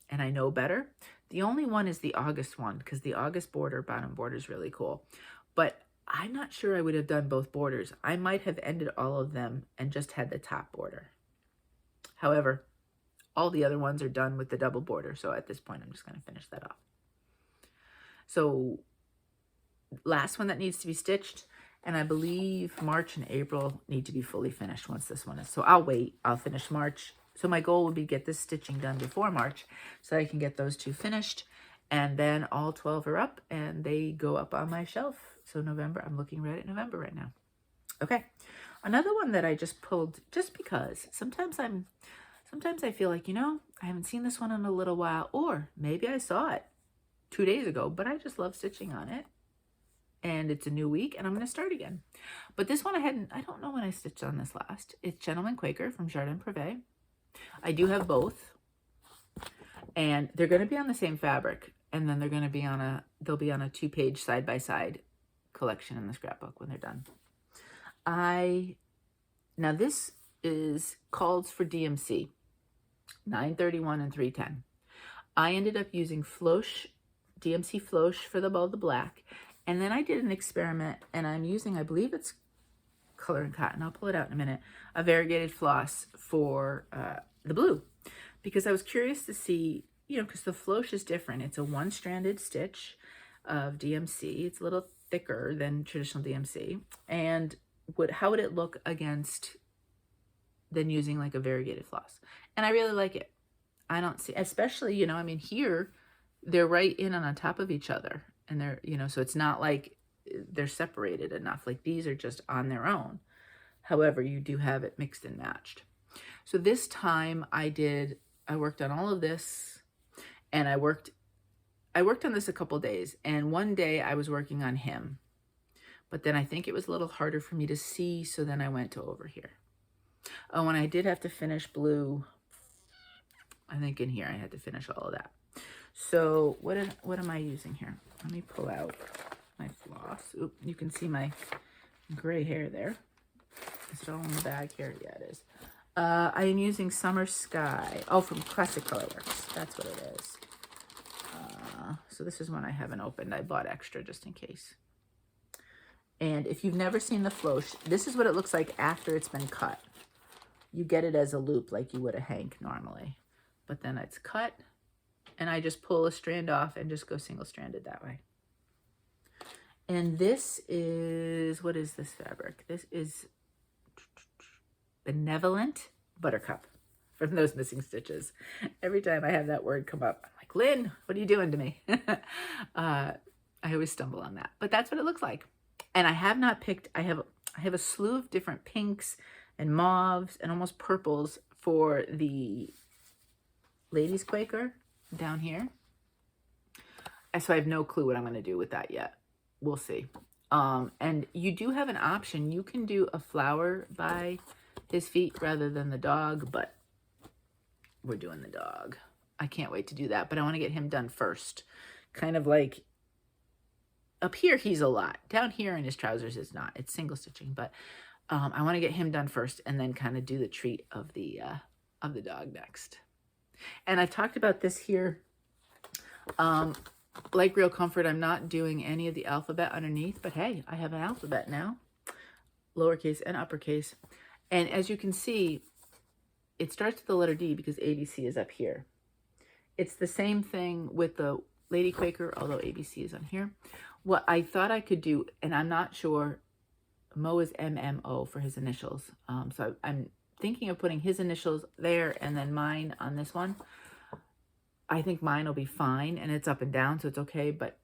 and I know better, the only one is the August one, because the August bottom border is really cool. But I'm not sure I would have done both borders. I might have ended all of them and just had the top border. However, all the other ones are done with the double border. So at this point, I'm just going to finish that off. So last one that needs to be stitched, and I believe March and April need to be fully finished once this one is. So I'll wait. I'll finish March. So my goal would be to get this stitching done before March so I can get those two finished. And then all 12 are up and they go up on my shelf. So November, I'm looking right at November right now. Okay. Another one that I just pulled just because sometimes I feel like, I haven't seen this one in a little while, or maybe I saw it 2 days ago, but I just love stitching on it. And it's a new week and I'm going to start again. But this one I don't know when I stitched on this last. It's Gentleman Quaker from Jardin Prive. I do have both. And they're going to be on the same fabric. And then they'll be on a 2-page side-by-side collection in the scrapbook when they're done. Now this calls for DMC, 931 and 310. I ended up using DMC Floche for the black. And then I did an experiment, and I'm using, I believe it's Color and Cotton. I'll pull it out in a minute. A variegated floss for the blue, because I was curious to see, because the Floche is different. It's a one-stranded stitch of DMC. It's a little thicker than traditional DMC. And how would it look against then using like a variegated floss? And I really like it. I don't see, especially, here they're right in and on top of each other. And they're, so it's not like they're separated enough. Like these are just on their own. However, you do have it mixed and matched. So this time I worked on all of this, and I worked on this a couple days, and one day I was working on him, but then I think it was a little harder for me to see. So then I went to over here. Oh, and I did have to finish blue. I think in here I had to finish all of that. So what am I using here? Let me pull out my floss. Oop, you can see my gray hair there. Is it all in the bag here? Yeah, it is. I am using Summer Sky. Oh, from Classic Colorworks. That's what it is. So this is one I haven't opened. I bought extra just in case. And if you've never seen the Floche, this is what it looks like after it's been cut. You get it as a loop like you would a hank normally. But then it's cut, and I just pull a strand off and just go single-stranded that way. And this is, what is this fabric? This is Benevolent Buttercup from those missing stitches. Every time I have that word come up, I'm like, Lynn, what are you doing to me? I always stumble on that. But that's what it looks like. And I have not picked, I have a slew of different pinks and mauves and almost purples for the Ladies Quaker down here. So I have no clue what I'm going to do with that yet. We'll see. And you do have an option. You can do a flower by his feet rather than the dog, but we're doing the dog. I can't wait to do that, but I want to get him done first. Kind of like up here, he's a lot. Down here in his trousers is not. It's single stitching, but I want to get him done first and then kind of do the treat of the dog next. And I've talked about this here. Like Real Comfort, I'm not doing any of the alphabet underneath, but hey, I have an alphabet now, lowercase and uppercase. And as you can see, it starts with the letter D because ABC is up here. It's the same thing with the Lady Quaker, although ABC is on here. What I thought I could do, and I'm not sure, Mo is MMO for his initials. So I'm thinking of putting his initials there and then mine on this one. I think mine will be fine, and it's up and down, so it's okay, but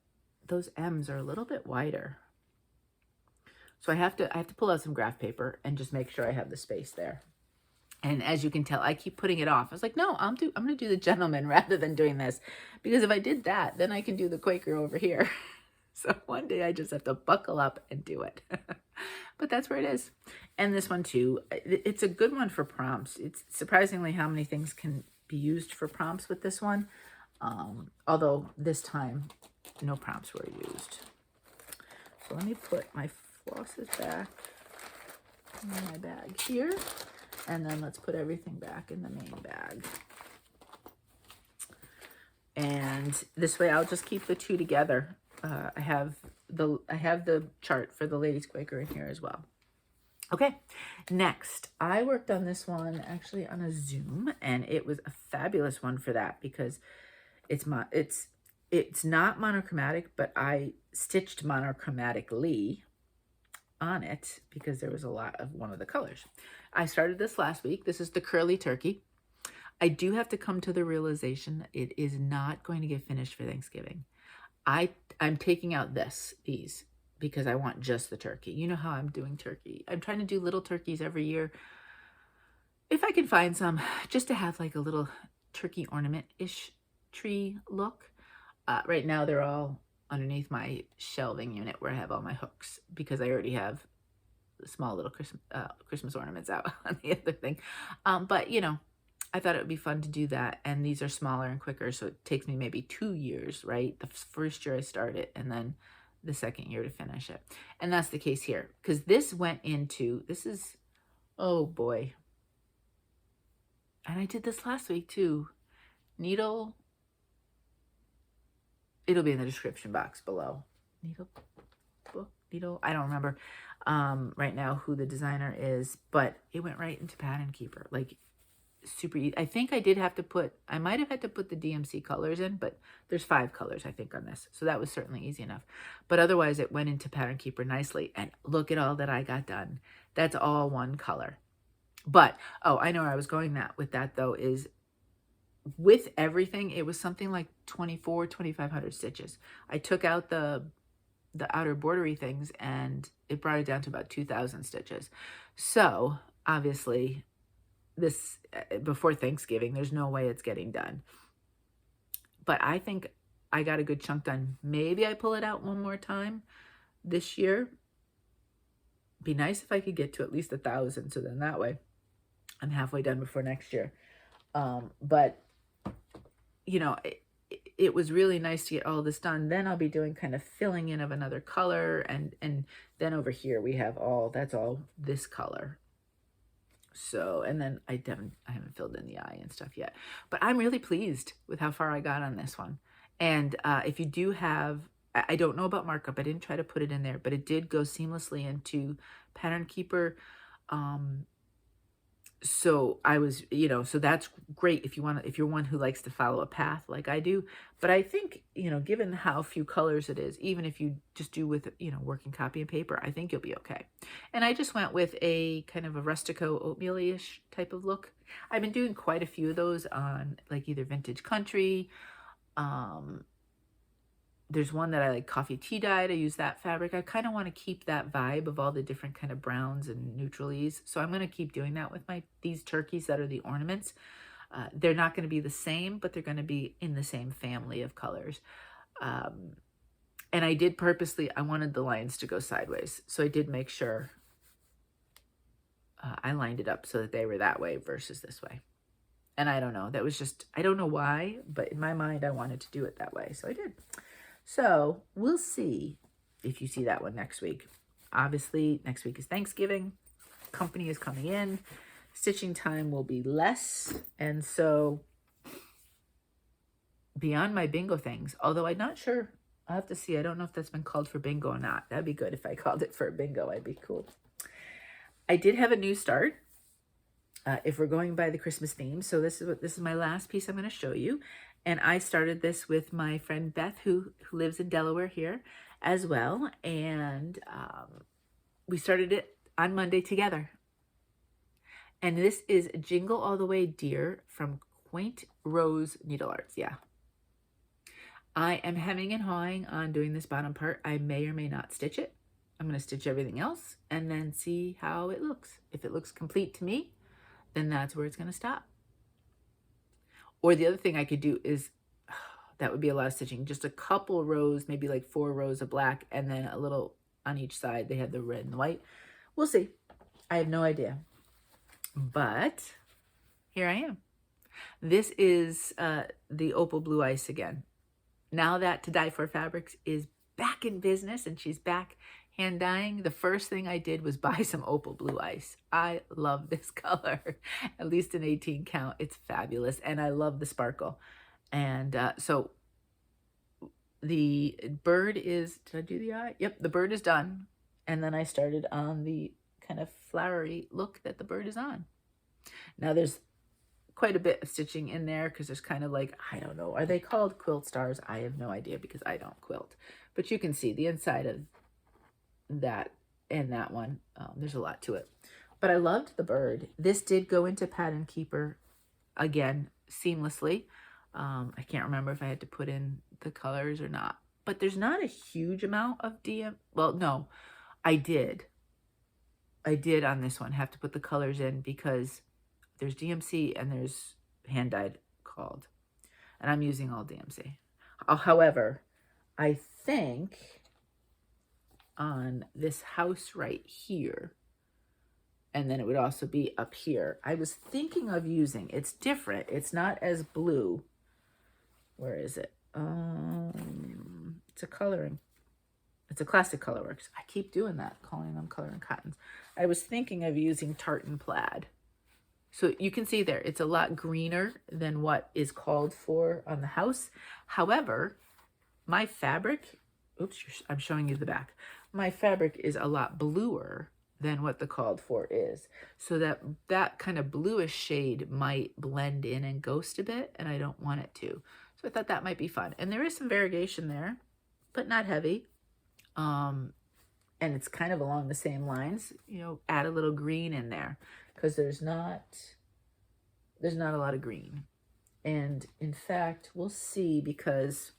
those M's are a little bit wider. So I have to pull out some graph paper and just make sure I have the space there. And as you can tell, I keep putting it off. I was like, no, I'm going to do the gentleman rather than doing this, because if I did that, then I can do the Quaker over here. So one day I just have to buckle up and do it. But that's where it is. And this one too, it's a good one for prompts. It's surprisingly how many things can be used for prompts with this one. Although this time, no prompts were used. So let me put my flosses back in my bag here. And then let's put everything back in the main bag. And this way I'll just keep the two together. I have the chart for the Ladies Quaker in here as well. Okay, next, I worked on this one actually on a Zoom, and it was a fabulous one for that because it's not monochromatic, but I stitched monochromatically on it because there was a lot of one of the colors. I started this last week. This is the curly turkey. I do have to come to the realization that it is not going to get finished for Thanksgiving. I'm taking out these because I want just the turkey. You know how I'm doing turkey. I'm trying to do little turkeys every year. If I can find some, just to have like a little turkey ornament-ish tree look. Right now they're all underneath my shelving unit where I have all my hooks because I already have small little Christmas ornaments out on the other thing. But you know, I thought it would be fun to do that. And these are smaller and quicker. So it takes me maybe 2 years, right? The first year I start it and then the second year to finish it. And that's the case here. Because this went into, this is, oh boy. And I did this last week too. Needle, it'll be in the description box below. Needle, I don't remember right now who the designer is. But it went right into Pattern Keeper. Like, super easy. I think I might have had to put the DMC colors in, but there's 5 colors I think on this, so that was certainly easy enough. But otherwise it went into Pattern Keeper nicely, and look at all that I got done. That's all one color. But oh, I know where I was going with that though, is with everything it was something like 2,500 stitches. I took out the outer bordery things and it brought it down to about 2,000 stitches. So obviously this before Thanksgiving, there's no way it's getting done. But I think I got a good chunk done. Maybe I pull it out one more time this year. Be nice if I could get to at least 1,000. So then that way I'm halfway done before next year. But you know, it was really nice to get all this done. Then I'll be doing kind of filling in of another color. And then over here we have that's all this color. So, and then I haven't filled in the eye and stuff yet, but I'm really pleased with how far I got on this one. And if you do have, I don't know about markup, I didn't try to put it in there, but it did go seamlessly into Pattern Keeper. So I was, you know, so that's great if you're one who likes to follow a path like I do. But I think, you know, given how few colors it is, even if you just do with, you know, working copy and paper, I think you'll be okay. And I just went with a kind of a Rustico oatmeal-ish type of look. I've been doing quite a few of those on like either Vintage Country. There's one that I like, coffee tea dyed. I use that fabric. I kind of want to keep that vibe of all the different kind of browns and neutralies. So I'm going to keep doing that with these turkeys that are the ornaments. They're not going to be the same, but they're going to be in the same family of colors. And I did purposely, I wanted the lines to go sideways. So I did make sure I lined it up so that they were that way versus this way. And I don't know, that was just, I don't know why, but in my mind, I wanted to do it that way. So I did. So we'll see if you see that one next week. Obviously, next week is Thanksgiving. Company is coming in. Stitching time will be less. And so beyond my bingo things, although I'm not sure, I'll have to see. I don't know if that's been called for bingo or not. That'd be good if I called it for a bingo. I'd be cool. I did have a new start. If we're going by the Christmas theme. So this is my last piece I'm going to show you. And I started this with my friend Beth, who lives in Delaware here as well. And we started it on Monday together. And this is Jingle All the Way Dear from Quaint Rose Needle Arts. Yeah. I am hemming and hawing on doing this bottom part. I may or may not stitch it. I'm going to stitch everything else and then see how it looks. If it looks complete to me, then that's where it's going to stop. Or the other thing I could do is, that would be a lot of stitching, just a couple rows, maybe like 4 rows of black, and then a little on each side. They had the red and the white. We'll see. I have no idea. But here I am. This is the Opal Blue Ice again. Now that To Die For Fabrics is back in business and she's back hand dyeing, the first thing I did was buy some Opal Blue Ice. I love this color, at least an 18 count. It's fabulous, and I love the sparkle. And so the bird is, did I do the eye? Yep, the bird is done. And then I started on the kind of flowery look that the bird is on. Now there's quite a bit of stitching in there because there's kind of like, I don't know, are they called quilt stars? I have no idea because I don't quilt. But you can see the inside of that and that one. There's a lot to it. But I loved the bird. This did go into Pattern Keeper again seamlessly. I can't remember if I had to put in the colors or not. But there's not a huge amount of DM. Well, no, I did. I did on this one have to put the colors in because there's DMC and there's hand dyed called. And I'm using all DMC. However, I think on this house right here, and then it would also be up here, I was thinking of using, it's different. It's not as blue. Where is it? It's a coloring. It's a classic Colorworks. I keep doing that, calling them coloring cottons. I was thinking of using tartan plaid. So you can see there, it's a lot greener than what is called for on the house. However, my fabric, oops, I'm showing you the back. My fabric is a lot bluer than what the called for is. So that kind of bluish shade might blend in and ghost a bit, and I don't want it to. So I thought that might be fun. And there is some variegation there, but not heavy. And it's kind of along the same lines, you know, add a little green in there because there's not a lot of green. And in fact, we'll see, because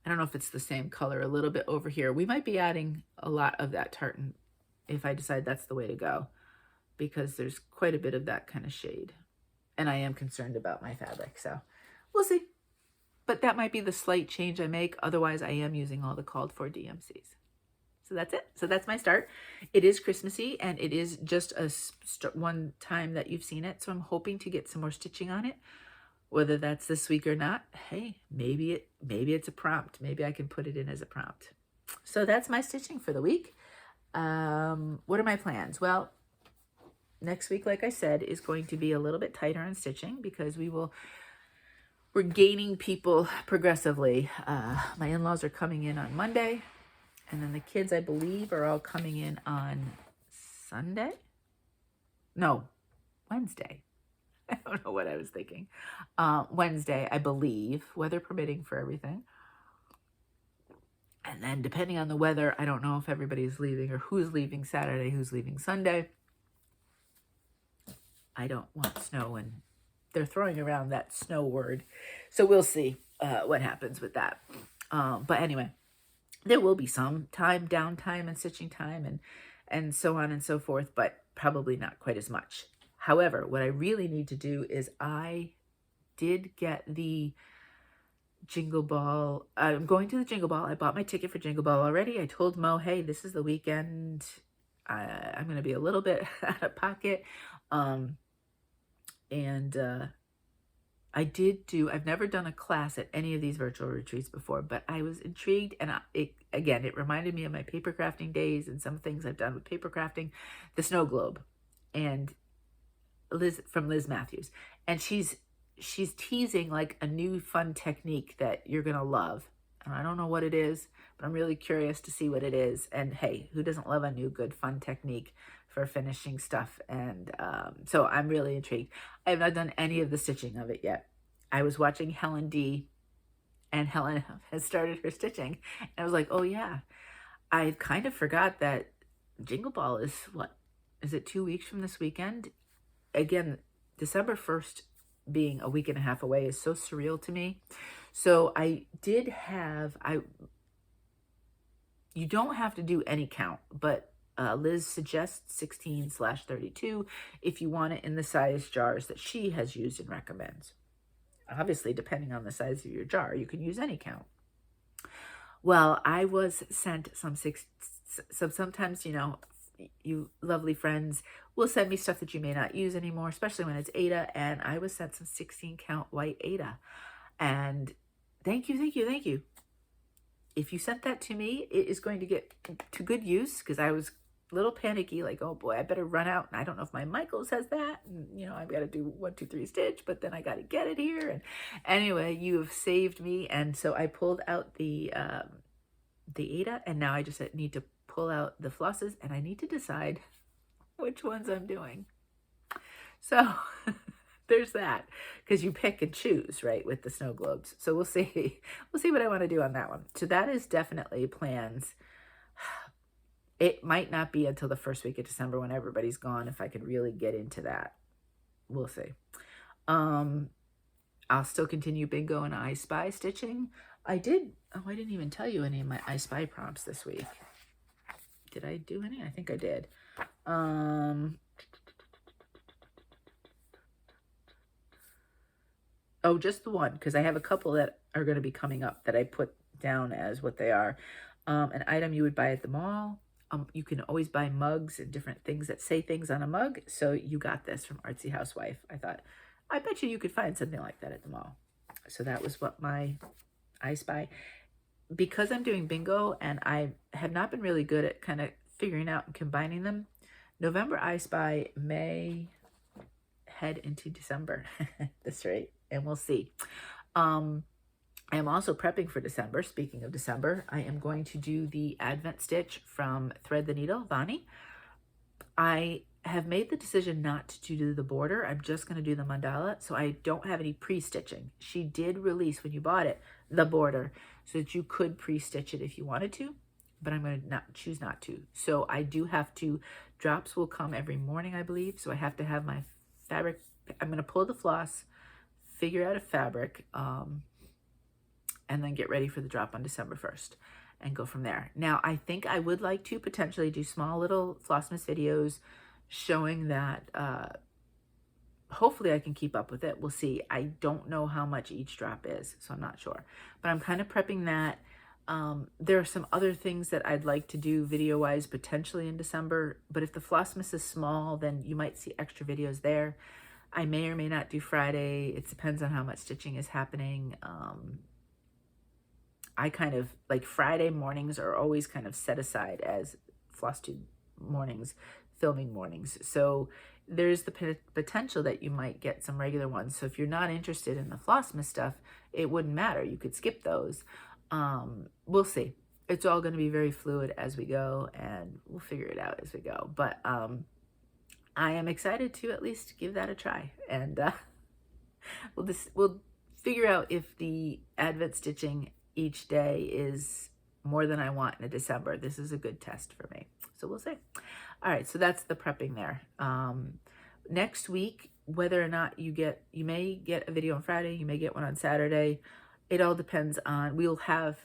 I don't know if it's the same color a little bit over here. We might be adding a lot of that tartan if I decide that's the way to go, because there's quite a bit of that kind of shade. And I am concerned about my fabric, so we'll see. But that might be the slight change I make. Otherwise, I am using all the called for DMCs. So that's it. So that's my start. It is Christmassy, and it is just a one time that you've seen it. So I'm hoping to get some more stitching on it. Whether that's this week or not, hey, maybe it's a prompt. Maybe I can put it in as a prompt. So that's my stitching for the week. What are my plans? Well, next week, like I said, is going to be a little bit tighter on stitching because we're gaining people progressively. My in-laws are coming in on Monday, and then the kids, I believe, are all coming in on Sunday? No, Wednesday. I don't know what I was thinking. Wednesday, I believe, weather permitting for everything. And then depending on the weather, I don't know if everybody's leaving or who's leaving Saturday, who's leaving Sunday. I don't want snow, and they're throwing around that snow word. So we'll see what happens with that. But anyway, there will be some downtime and stitching time and so on and so forth, but probably not quite as much. However, what I really need to do is I did get the Jingle Ball. I'm going to the Jingle Ball. I bought my ticket for Jingle Ball already. I told Mo, hey, this is the weekend. I'm going to be a little bit out of pocket. I've never done a class at any of these virtual retreats before, but I was intrigued, and it reminded me of my paper crafting days and some things I've done with paper crafting, the snow globe, and Liz Matthews. And she's teasing like a new fun technique that you're going to love. And I don't know what it is, but I'm really curious to see what it is. And hey, who doesn't love a new good fun technique for finishing stuff? And so I'm really intrigued. I have not done any of the stitching of it yet. I was watching Helen D, and Helen has started her stitching. And I was like, oh yeah, I kind of forgot that Jingle Ball is what? Is it 2 weeks from this weekend? Again, December 1st being a week and a half away is so surreal to me. So I did have, you don't have to do any count, but Liz suggests 16/32 if you want it in the size jars that she has used and recommends. Obviously, depending on the size of your jar, you can use any count. Well, I was sent sometimes, you lovely friends will send me stuff that you may not use anymore, especially when it's Ada, and I was sent some 16 count white Ada. And thank you, thank you, thank you. If you sent that to me, it is going to get to good use, because I was a little panicky, like, oh boy, I better run out. And I don't know if my Michaels has that. And, I've got to do 1, 2, 3 stitch, but then I got to get it here. And anyway, you have saved me. And so I pulled out the Ada, and now I just need to pull out the flosses, and I need to decide which ones I'm doing. So there's that, because you pick and choose, right, with the snow globes. So we'll see what I want to do on that one. So that is definitely plans. It might not be until the first week of December when everybody's gone if I could really get into that. We'll see. I'll still continue bingo and I Spy stitching. I didn't even tell you any of my I Spy prompts this week. Did I do any? I think I did. Oh, just the one, because I have a couple that are going to be coming up that I put down as what they are. An item you would buy at the mall. You can always buy mugs and different things that say things on a mug. So you got this from Artsy Housewife. I thought, I bet you could find something like that at the mall. So that was what my I Spy. Because I'm doing bingo and I have not been really good at kind of figuring out and combining them, November I Spy may head into December. That's right. And we'll see. I am also prepping for December. Speaking of December, I am going to do the Advent stitch from Thread the Needle, Vani. I have made the decision not to do the border. I'm just going to do the mandala, so I don't have any pre-stitching. She did release, when you bought it, the border, so that you could pre-stitch it if you wanted to, but I'm going to choose not to. So I do have to, drops will come every morning, I believe, so I have to have my fabric. I'm going to pull the floss, figure out a fabric, and then get ready for the drop on December 1st and go from there. Now, I think I would like to potentially do small little Flossmas videos showing that. Hopefully I can keep up with it. We'll see. I don't know how much each drop is, so I'm not sure. But I'm kind of prepping that. There are some other things that I'd like to do video-wise potentially in December, but if the Flossmas is small, then you might see extra videos there. I may or may not do Friday. It depends on how much stitching is happening. I kind of, like, Friday mornings are always kind of set aside as Flosstube mornings, filming mornings. So there's the potential that you might get some regular ones. So if you're not interested in the Flossmas stuff, it wouldn't matter. You could skip those. We'll see. It's all going to be very fluid as we go, and we'll figure it out as we go. But I am excited to at least give that a try. And we'll figure out if the Advent stitching each day is more than I want in December. This is a good test for me. So we'll see. All right, so that's the prepping there. Next week, whether or not you may get a video on Friday, you may get one on Saturday. It all depends on, we'll have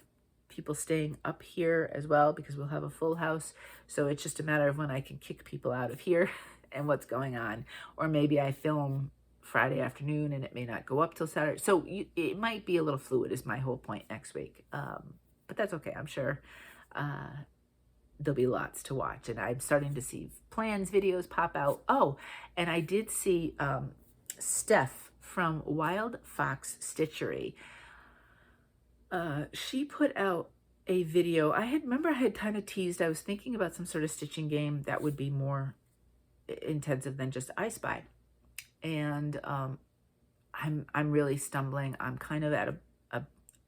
people staying up here as well because we'll have a full house. So it's just a matter of when I can kick people out of here and what's going on. Or maybe I film Friday afternoon and it may not go up till Saturday. So it might be a little fluid is my whole point next week. But that's okay. I'm sure there'll be lots to watch. And I'm starting to see plans, videos pop out. Oh, and I did see Steph from Wild Fox Stitchery. She put out a video. Remember I had kind of teased, I was thinking about some sort of stitching game that would be more intensive than just I Spy. And I'm really stumbling. I'm kind of at a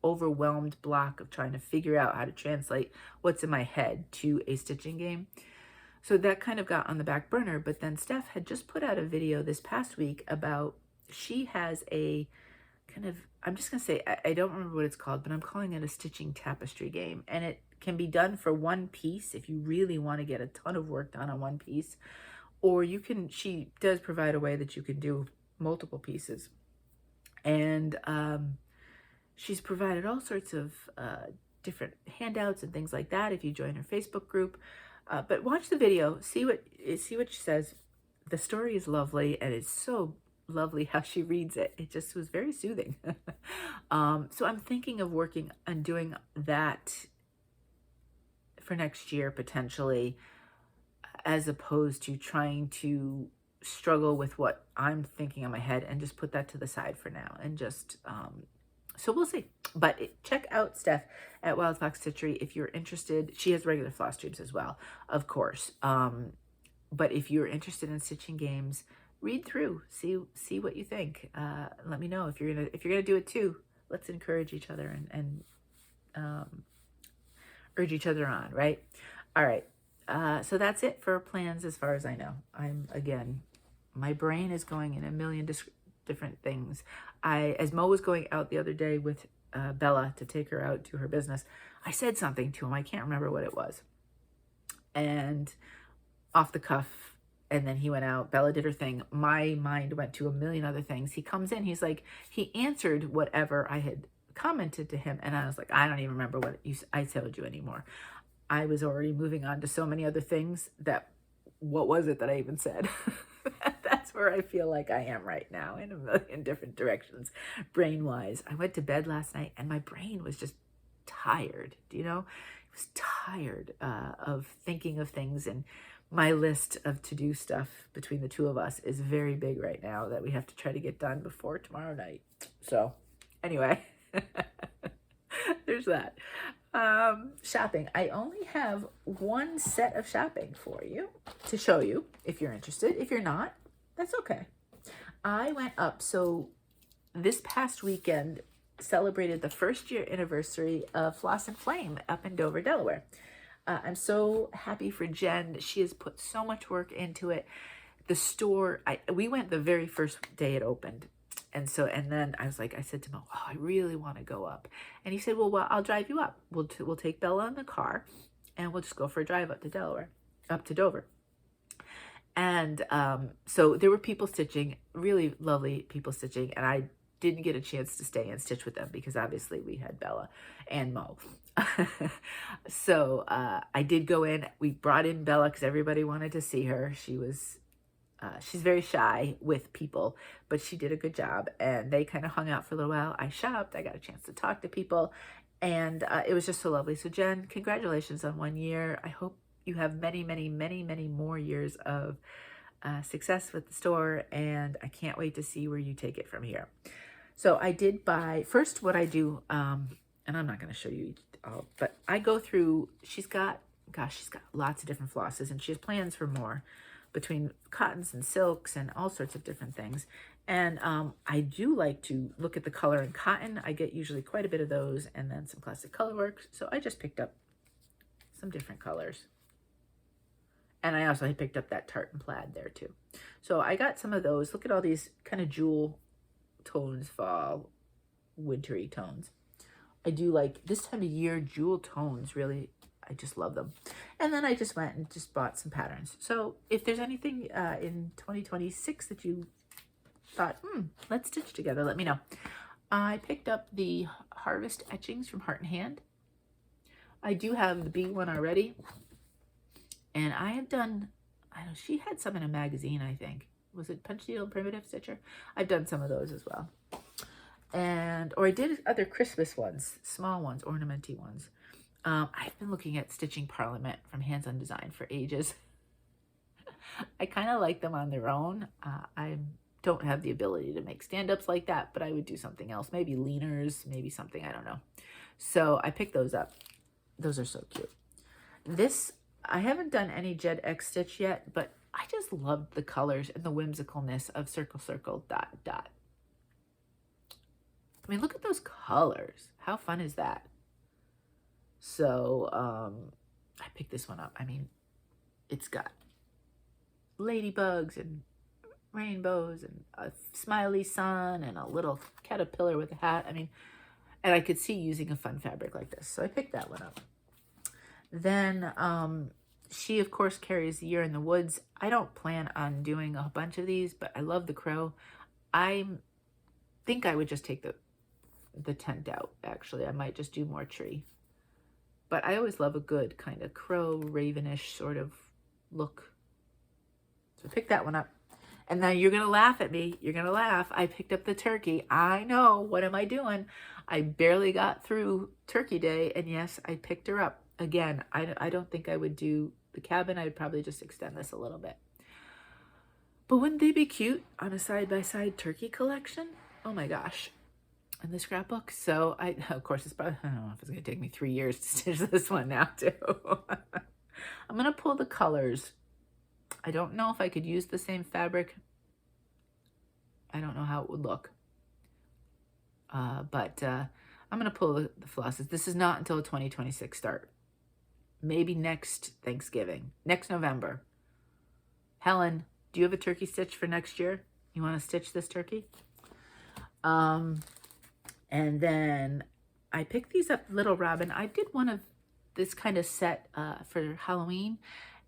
overwhelmed block of trying to figure out how to translate what's in my head to a stitching game. So that kind of got on the back burner. But then Steph had just put out a video this past week about, she has a kind of, I'm just going to say, I don't remember what it's called, but I'm calling it a stitching tapestry game. And it can be done for one piece if you really want to get a ton of work done on one piece. Or you can, she does provide a way that you can do multiple pieces. And she's provided all sorts of different handouts and things like that if you join her Facebook group. But watch the video, see what she says. The story is lovely, and it's so lovely how she reads it. It just was very soothing. So I'm thinking of working on doing that for next year, potentially, as opposed to trying to struggle with what I'm thinking in my head and just put that to the side for now. And just, so we'll see. But check out Steph at Wild Fox Stitchery if you're interested. She has regular floss tubes as well, of course. But if you're interested in stitching games, read through, see what you think. Let me know if you're gonna do it too. Let's encourage each other and urge each other on, right? All right. So that's it for plans as far as I know. Again, my brain is going in a million different things. As Mo was going out the other day with Bella to take her out to her business, I said something to him. I can't remember what it was. And off the cuff, and then he went out. Bella did her thing. My mind went to a million other things. He comes in. He's like, he answered whatever I had commented to him. And I was like, I don't even remember what I told you anymore. I was already moving on to so many other things that, what was it that I even said? That's where I feel like I am right now, in a million different directions, brain-wise. I went to bed last night and my brain was just tired, It was tired of thinking of things, and my list of to-do stuff between the two of us is very big right now that we have to try to get done before tomorrow night. So anyway, there's that. Shopping. I only have one set of shopping for you to show you if you're interested. If you're not, that's okay. I went up. So this past weekend celebrated the first year anniversary of Floss and Flame up in Dover, Delaware. I'm so happy for Jen. She has put so much work into it. The store, we went the very first day it opened. And then I said to Mo, oh, I really want to go up. And he said, well, I'll drive you up. We'll take Bella in the car and we'll just go for a drive up to Dover. And so there were people stitching, really lovely people stitching. And I didn't get a chance to stay and stitch with them because obviously we had Bella and Mo. So I did go in. We brought in Bella because everybody wanted to see her. She's very shy with people, but she did a good job, and they kind of hung out for a little while. I shopped. I got a chance to talk to people, and it was just so lovely. So Jen, congratulations on 1 year. I hope you have many, many, many, many more years of success with the store, and I can't wait to see where you take it from here. So I did buy, first what I do, and I'm not going to show you all, but I go through, she's got lots of different flosses, and she has plans for more, between cottons and silks and all sorts of different things. And I do like to look at the color in cotton. I get usually quite a bit of those, and then some classic color work. So I just picked up some different colors. And I also picked up that tartan plaid there too. So I got some of those. Look at all these kind of jewel tones, fall, wintry tones. I do like this time of year, jewel tones, really, I just love them. And then I just went and just bought some patterns. So if there's anything in 2026 that you thought, let's stitch together, let me know. I picked up the Harvest etchings from Heart and Hand. I do have the bee one already. And I have done, she had some in a magazine, I think. Was it Punch Needle and Primitive Stitcher? I've done some of those as well. Or I did other Christmas ones, small ones, ornamenty ones. I've been looking at stitching Parliament from Hands On Design for ages. I kind of like them on their own. I don't have the ability to make stand-ups like that, but I would do something else. Maybe leaners, maybe something, I don't know. So I picked those up. Those are so cute. This, I haven't done any Jed X stitch yet, but I just loved the colors and the whimsicalness of circle, circle, dot, dot. I mean, look at those colors. How fun is that? So I picked this one up. I mean, it's got ladybugs and rainbows and a smiley sun and a little caterpillar with a hat. I mean, and I could see using a fun fabric like this. So I picked that one up. Then she, of course, carries Year in the Woods. I don't plan on doing a bunch of these, but I love the crow. I think I would just take the tent out, actually. I might just do more tree. but I always love a good kind of crow, ravenish sort of look. So pick that one up. And now you're going to laugh at me. You're going to laugh. I picked up the turkey. I know. What am I doing? I barely got through Turkey Day. And yes, I picked her up. Again, I don't think I would do the cabin. I'd probably just extend this a little bit. But wouldn't they be cute on a side-by-side turkey collection? Oh my gosh. In the scrapbook. So of course, it's probably, I don't know if it's going to take me 3 years to stitch this one now too. I'm going to pull the colors. I don't know if I could use the same fabric. I don't know how it would look. But I'm going to pull the flosses. This is not until a 2026 start. Maybe next Thanksgiving. Next November. Helen, do you have a turkey stitch for next year? You want to stitch this turkey? And then I picked these up, Little Robin. I did one of this kind of set for Halloween.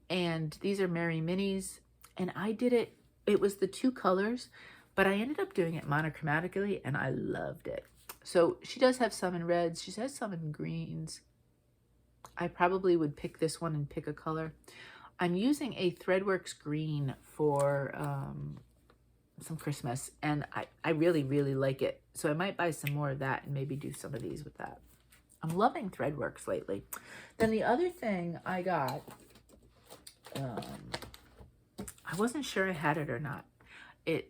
And these are Merry Minis, and I did it, it was the 2 colors, but I ended up doing it monochromatically, and I loved it. So she does have some in reds, she has some in greens. I probably would pick this one and pick a color. I'm using a Threadworks green for some Christmas, and I really, really like it. So I might buy some more of that and maybe do some of these with that. I'm loving Threadworks lately. Then the other thing I got, I wasn't sure I had it or not.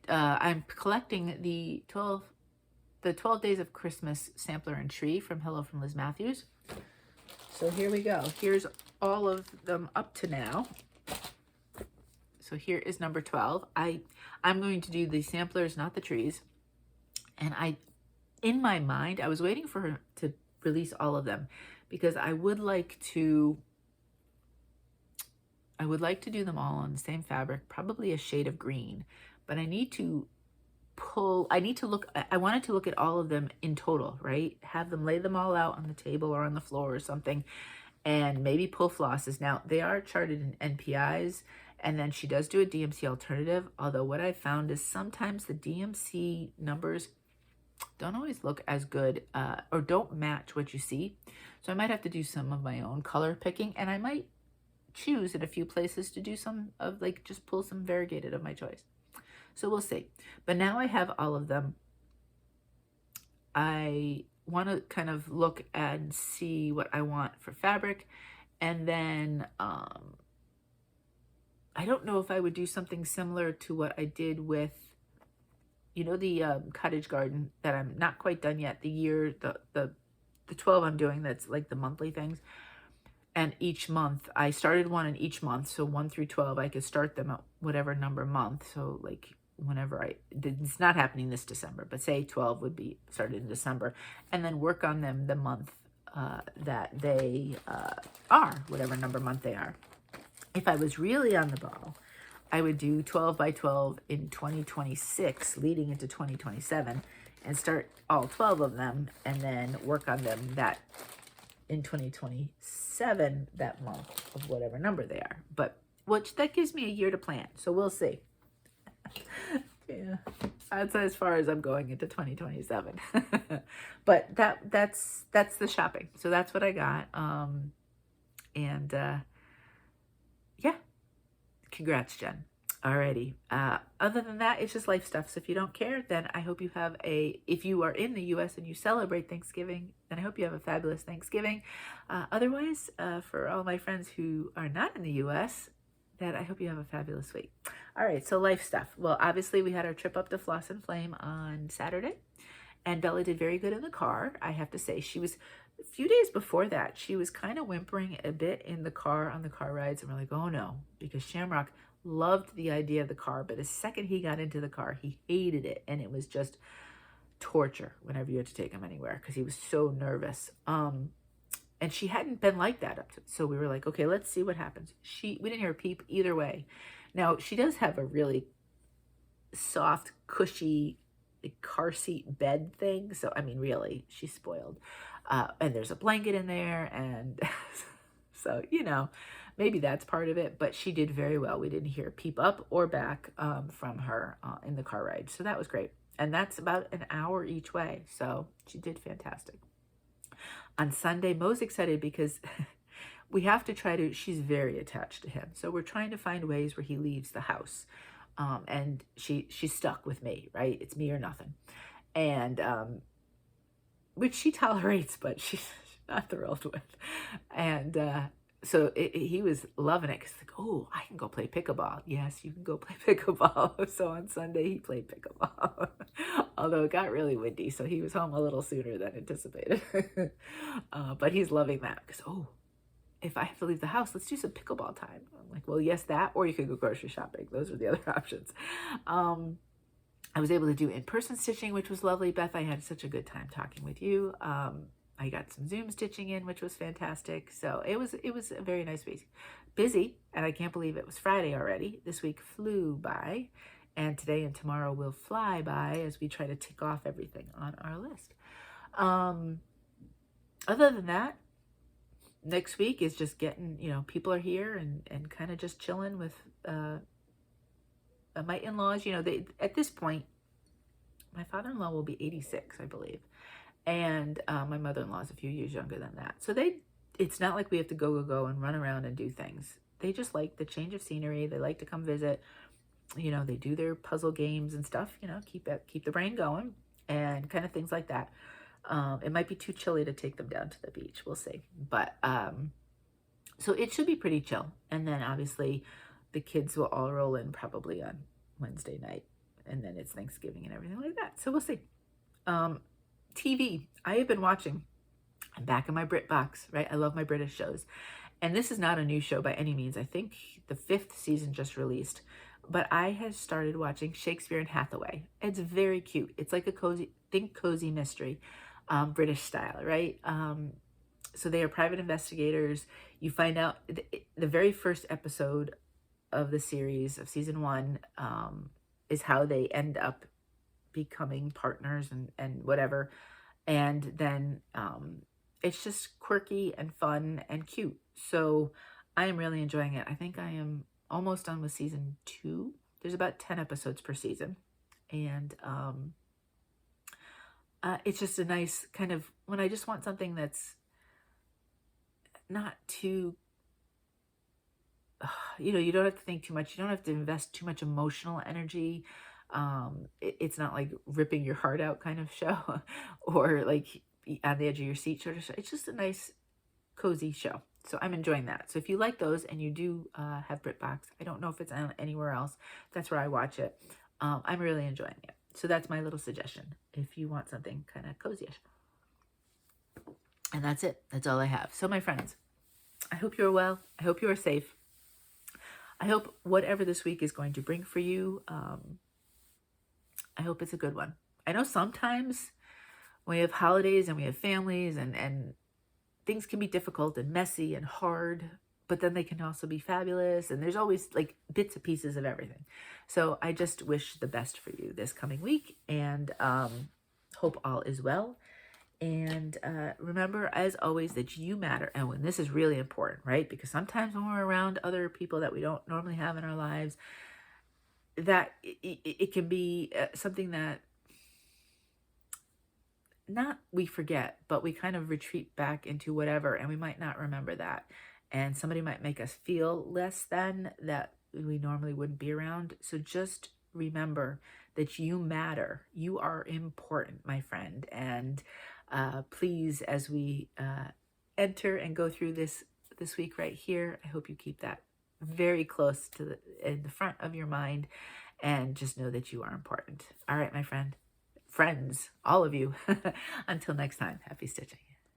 I'm collecting the 12 Days of Christmas sampler and tree from Hello from Liz Matthews. So here we go. Here's all of them up to now. So here is number 12. I'm going to do the samplers, not the trees. And in my mind, I was waiting for her to release all of them because I would like to do them all on the same fabric, probably a shade of green, but I need to I wanted to look at all of them in total, right? Have them, lay them all out on the table or on the floor or something, and maybe pull flosses. Now, they are charted in NPIs, and then she does do a DMC alternative, although what I found is sometimes the DMC numbers don't always look as good or don't match what you see. So I might have to do some of my own color picking, and I might choose in a few places to do some of, like, just pull some variegated of my choice. So we'll see. But now I have all of them. I want to kind of look and see what I want for fabric. And then I don't know if I would do something similar to what I did with, you know, the Cottage Garden that I'm not quite done yet. The 12 I'm doing, that's like the monthly things. And each month, I started one in each month. So 1 through 12, I could start them at whatever number month. So like whenever it's not happening this December, but say 12 would be started in December. And then work on them the month that they are, whatever number month they are. If I was really on the ball, I would do 12 by 12 in 2026, leading into 2027, and start all 12 of them and then work on them that in 2027, that month of whatever number they are. But which that gives me a year to plan. So we'll see. Yeah, that's as far as I'm going into 2027. But that's the shopping. So that's what I got. Yeah, congrats, Jen. Alrighty. Other than that, it's just life stuff. So if you don't care, then I hope you have if you are in the U.S. and you celebrate Thanksgiving, then I hope you have a fabulous Thanksgiving. Otherwise, for all my friends who are not in the U.S., then I hope you have a fabulous week. All right, so life stuff. Well, obviously, we had our trip up to Floss and Flame on Saturday, and Bella did very good in the car. I have to say, she was, a few days before that, she was kind of whimpering a bit in the car on the car rides, and we're like, oh no, because Shamrock loved the idea of the car, but the second he got into the car, he hated it, and it was just torture whenever you had to take him anywhere because he was so nervous. And she hadn't been like that up to, so we were like, okay, let's see what happens. We didn't hear a peep either way. Now, she does have a really soft, cushy car seat bed thing, so I mean, really, she's spoiled. And there's a blanket in there, and so, you know, maybe that's part of it, but she did very well. We didn't hear a peep up or back from her in the car ride, so that was great. And that's about an hour each way, so she did fantastic. On Sunday, Mo's excited because we have to try to, she's very attached to him. So we're trying to find ways where he leaves the house. And she's stuck with me, right? It's me or nothing. And, which she tolerates, but she's not thrilled with. And, so he was loving it because like, oh, I can go play pickleball. Yes, you can go play pickleball. So on Sunday he played pickleball, although it got really windy, so he was home a little sooner than anticipated. But he's loving that because, oh, if I have to leave the house, let's do some pickleball time. I'm like, well, yes, that, or you could go grocery shopping. Those are the other options. I was able to do in-person stitching, which was lovely. Beth, I had such a good time talking with you. I got some Zoom stitching in, which was fantastic. So it was a very nice week. Busy, and I can't believe it was Friday already. This week flew by, and today and tomorrow will fly by as we try to tick off everything on our list. Other than that, next week is just getting, people are here and kind of just chilling with my in-laws. They, at this point, my father-in-law will be 86, I believe. And my mother-in-law is a few years younger than that. So it's not like we have to go and run around and do things. They just like the change of scenery. They like to come visit. They do their puzzle games and stuff, keep the brain going and kind of things like that. It might be too chilly to take them down to the beach. We'll see. But so it should be pretty chill. And then obviously the kids will all roll in probably on Wednesday night. And then it's Thanksgiving and everything like that. So we'll see. TV, I have been watching. I'm back in my Brit box, right? I love my British shows. And this is not a new show by any means. I think the 5th season just released. But I have started watching Shakespeare and Hathaway. It's very cute. It's like a cozy mystery, British style, right? So they are private investigators. You find out the very first episode of the series of season 1 is how they end up becoming partners and whatever. And then it's just quirky and fun and cute. So I am really enjoying it. I think I am almost done with season 2. There's about 10 episodes per season. And it's just a nice kind of, when I just want something that's not too, you don't have to think too much. You don't have to invest too much emotional energy. It's not like ripping your heart out kind of show or like on the edge of your seat sort of show. It's just a nice cozy show. So I'm enjoying that. So if you like those and you do have BritBox, I don't know if it's on anywhere else. That's where I watch it. I'm really enjoying it. So that's my little suggestion if you want something kind of cozy-ish. And that's it. That's all I have. So my friends, I hope you're well. I hope you are safe. I hope whatever this week is going to bring for you, I hope it's a good one. I know sometimes when we have holidays and we have families and things can be difficult and messy and hard, but then they can also be fabulous. And there's always like bits and pieces of everything. So I just wish the best for you this coming week and hope all is well. And remember, as always, that you matter. And when this is really important, right? Because sometimes when we're around other people that we don't normally have in our lives, that it can be something that not we forget, but we kind of retreat back into whatever, and we might not remember that. And somebody might make us feel less than that we normally wouldn't be around. So just remember that you matter. You are important, my friend. And please, as we enter and go through this week right here, I hope you keep that very close to in the front of your mind and just know that you are important. All right, my friends, all of you. Until next time, happy stitching.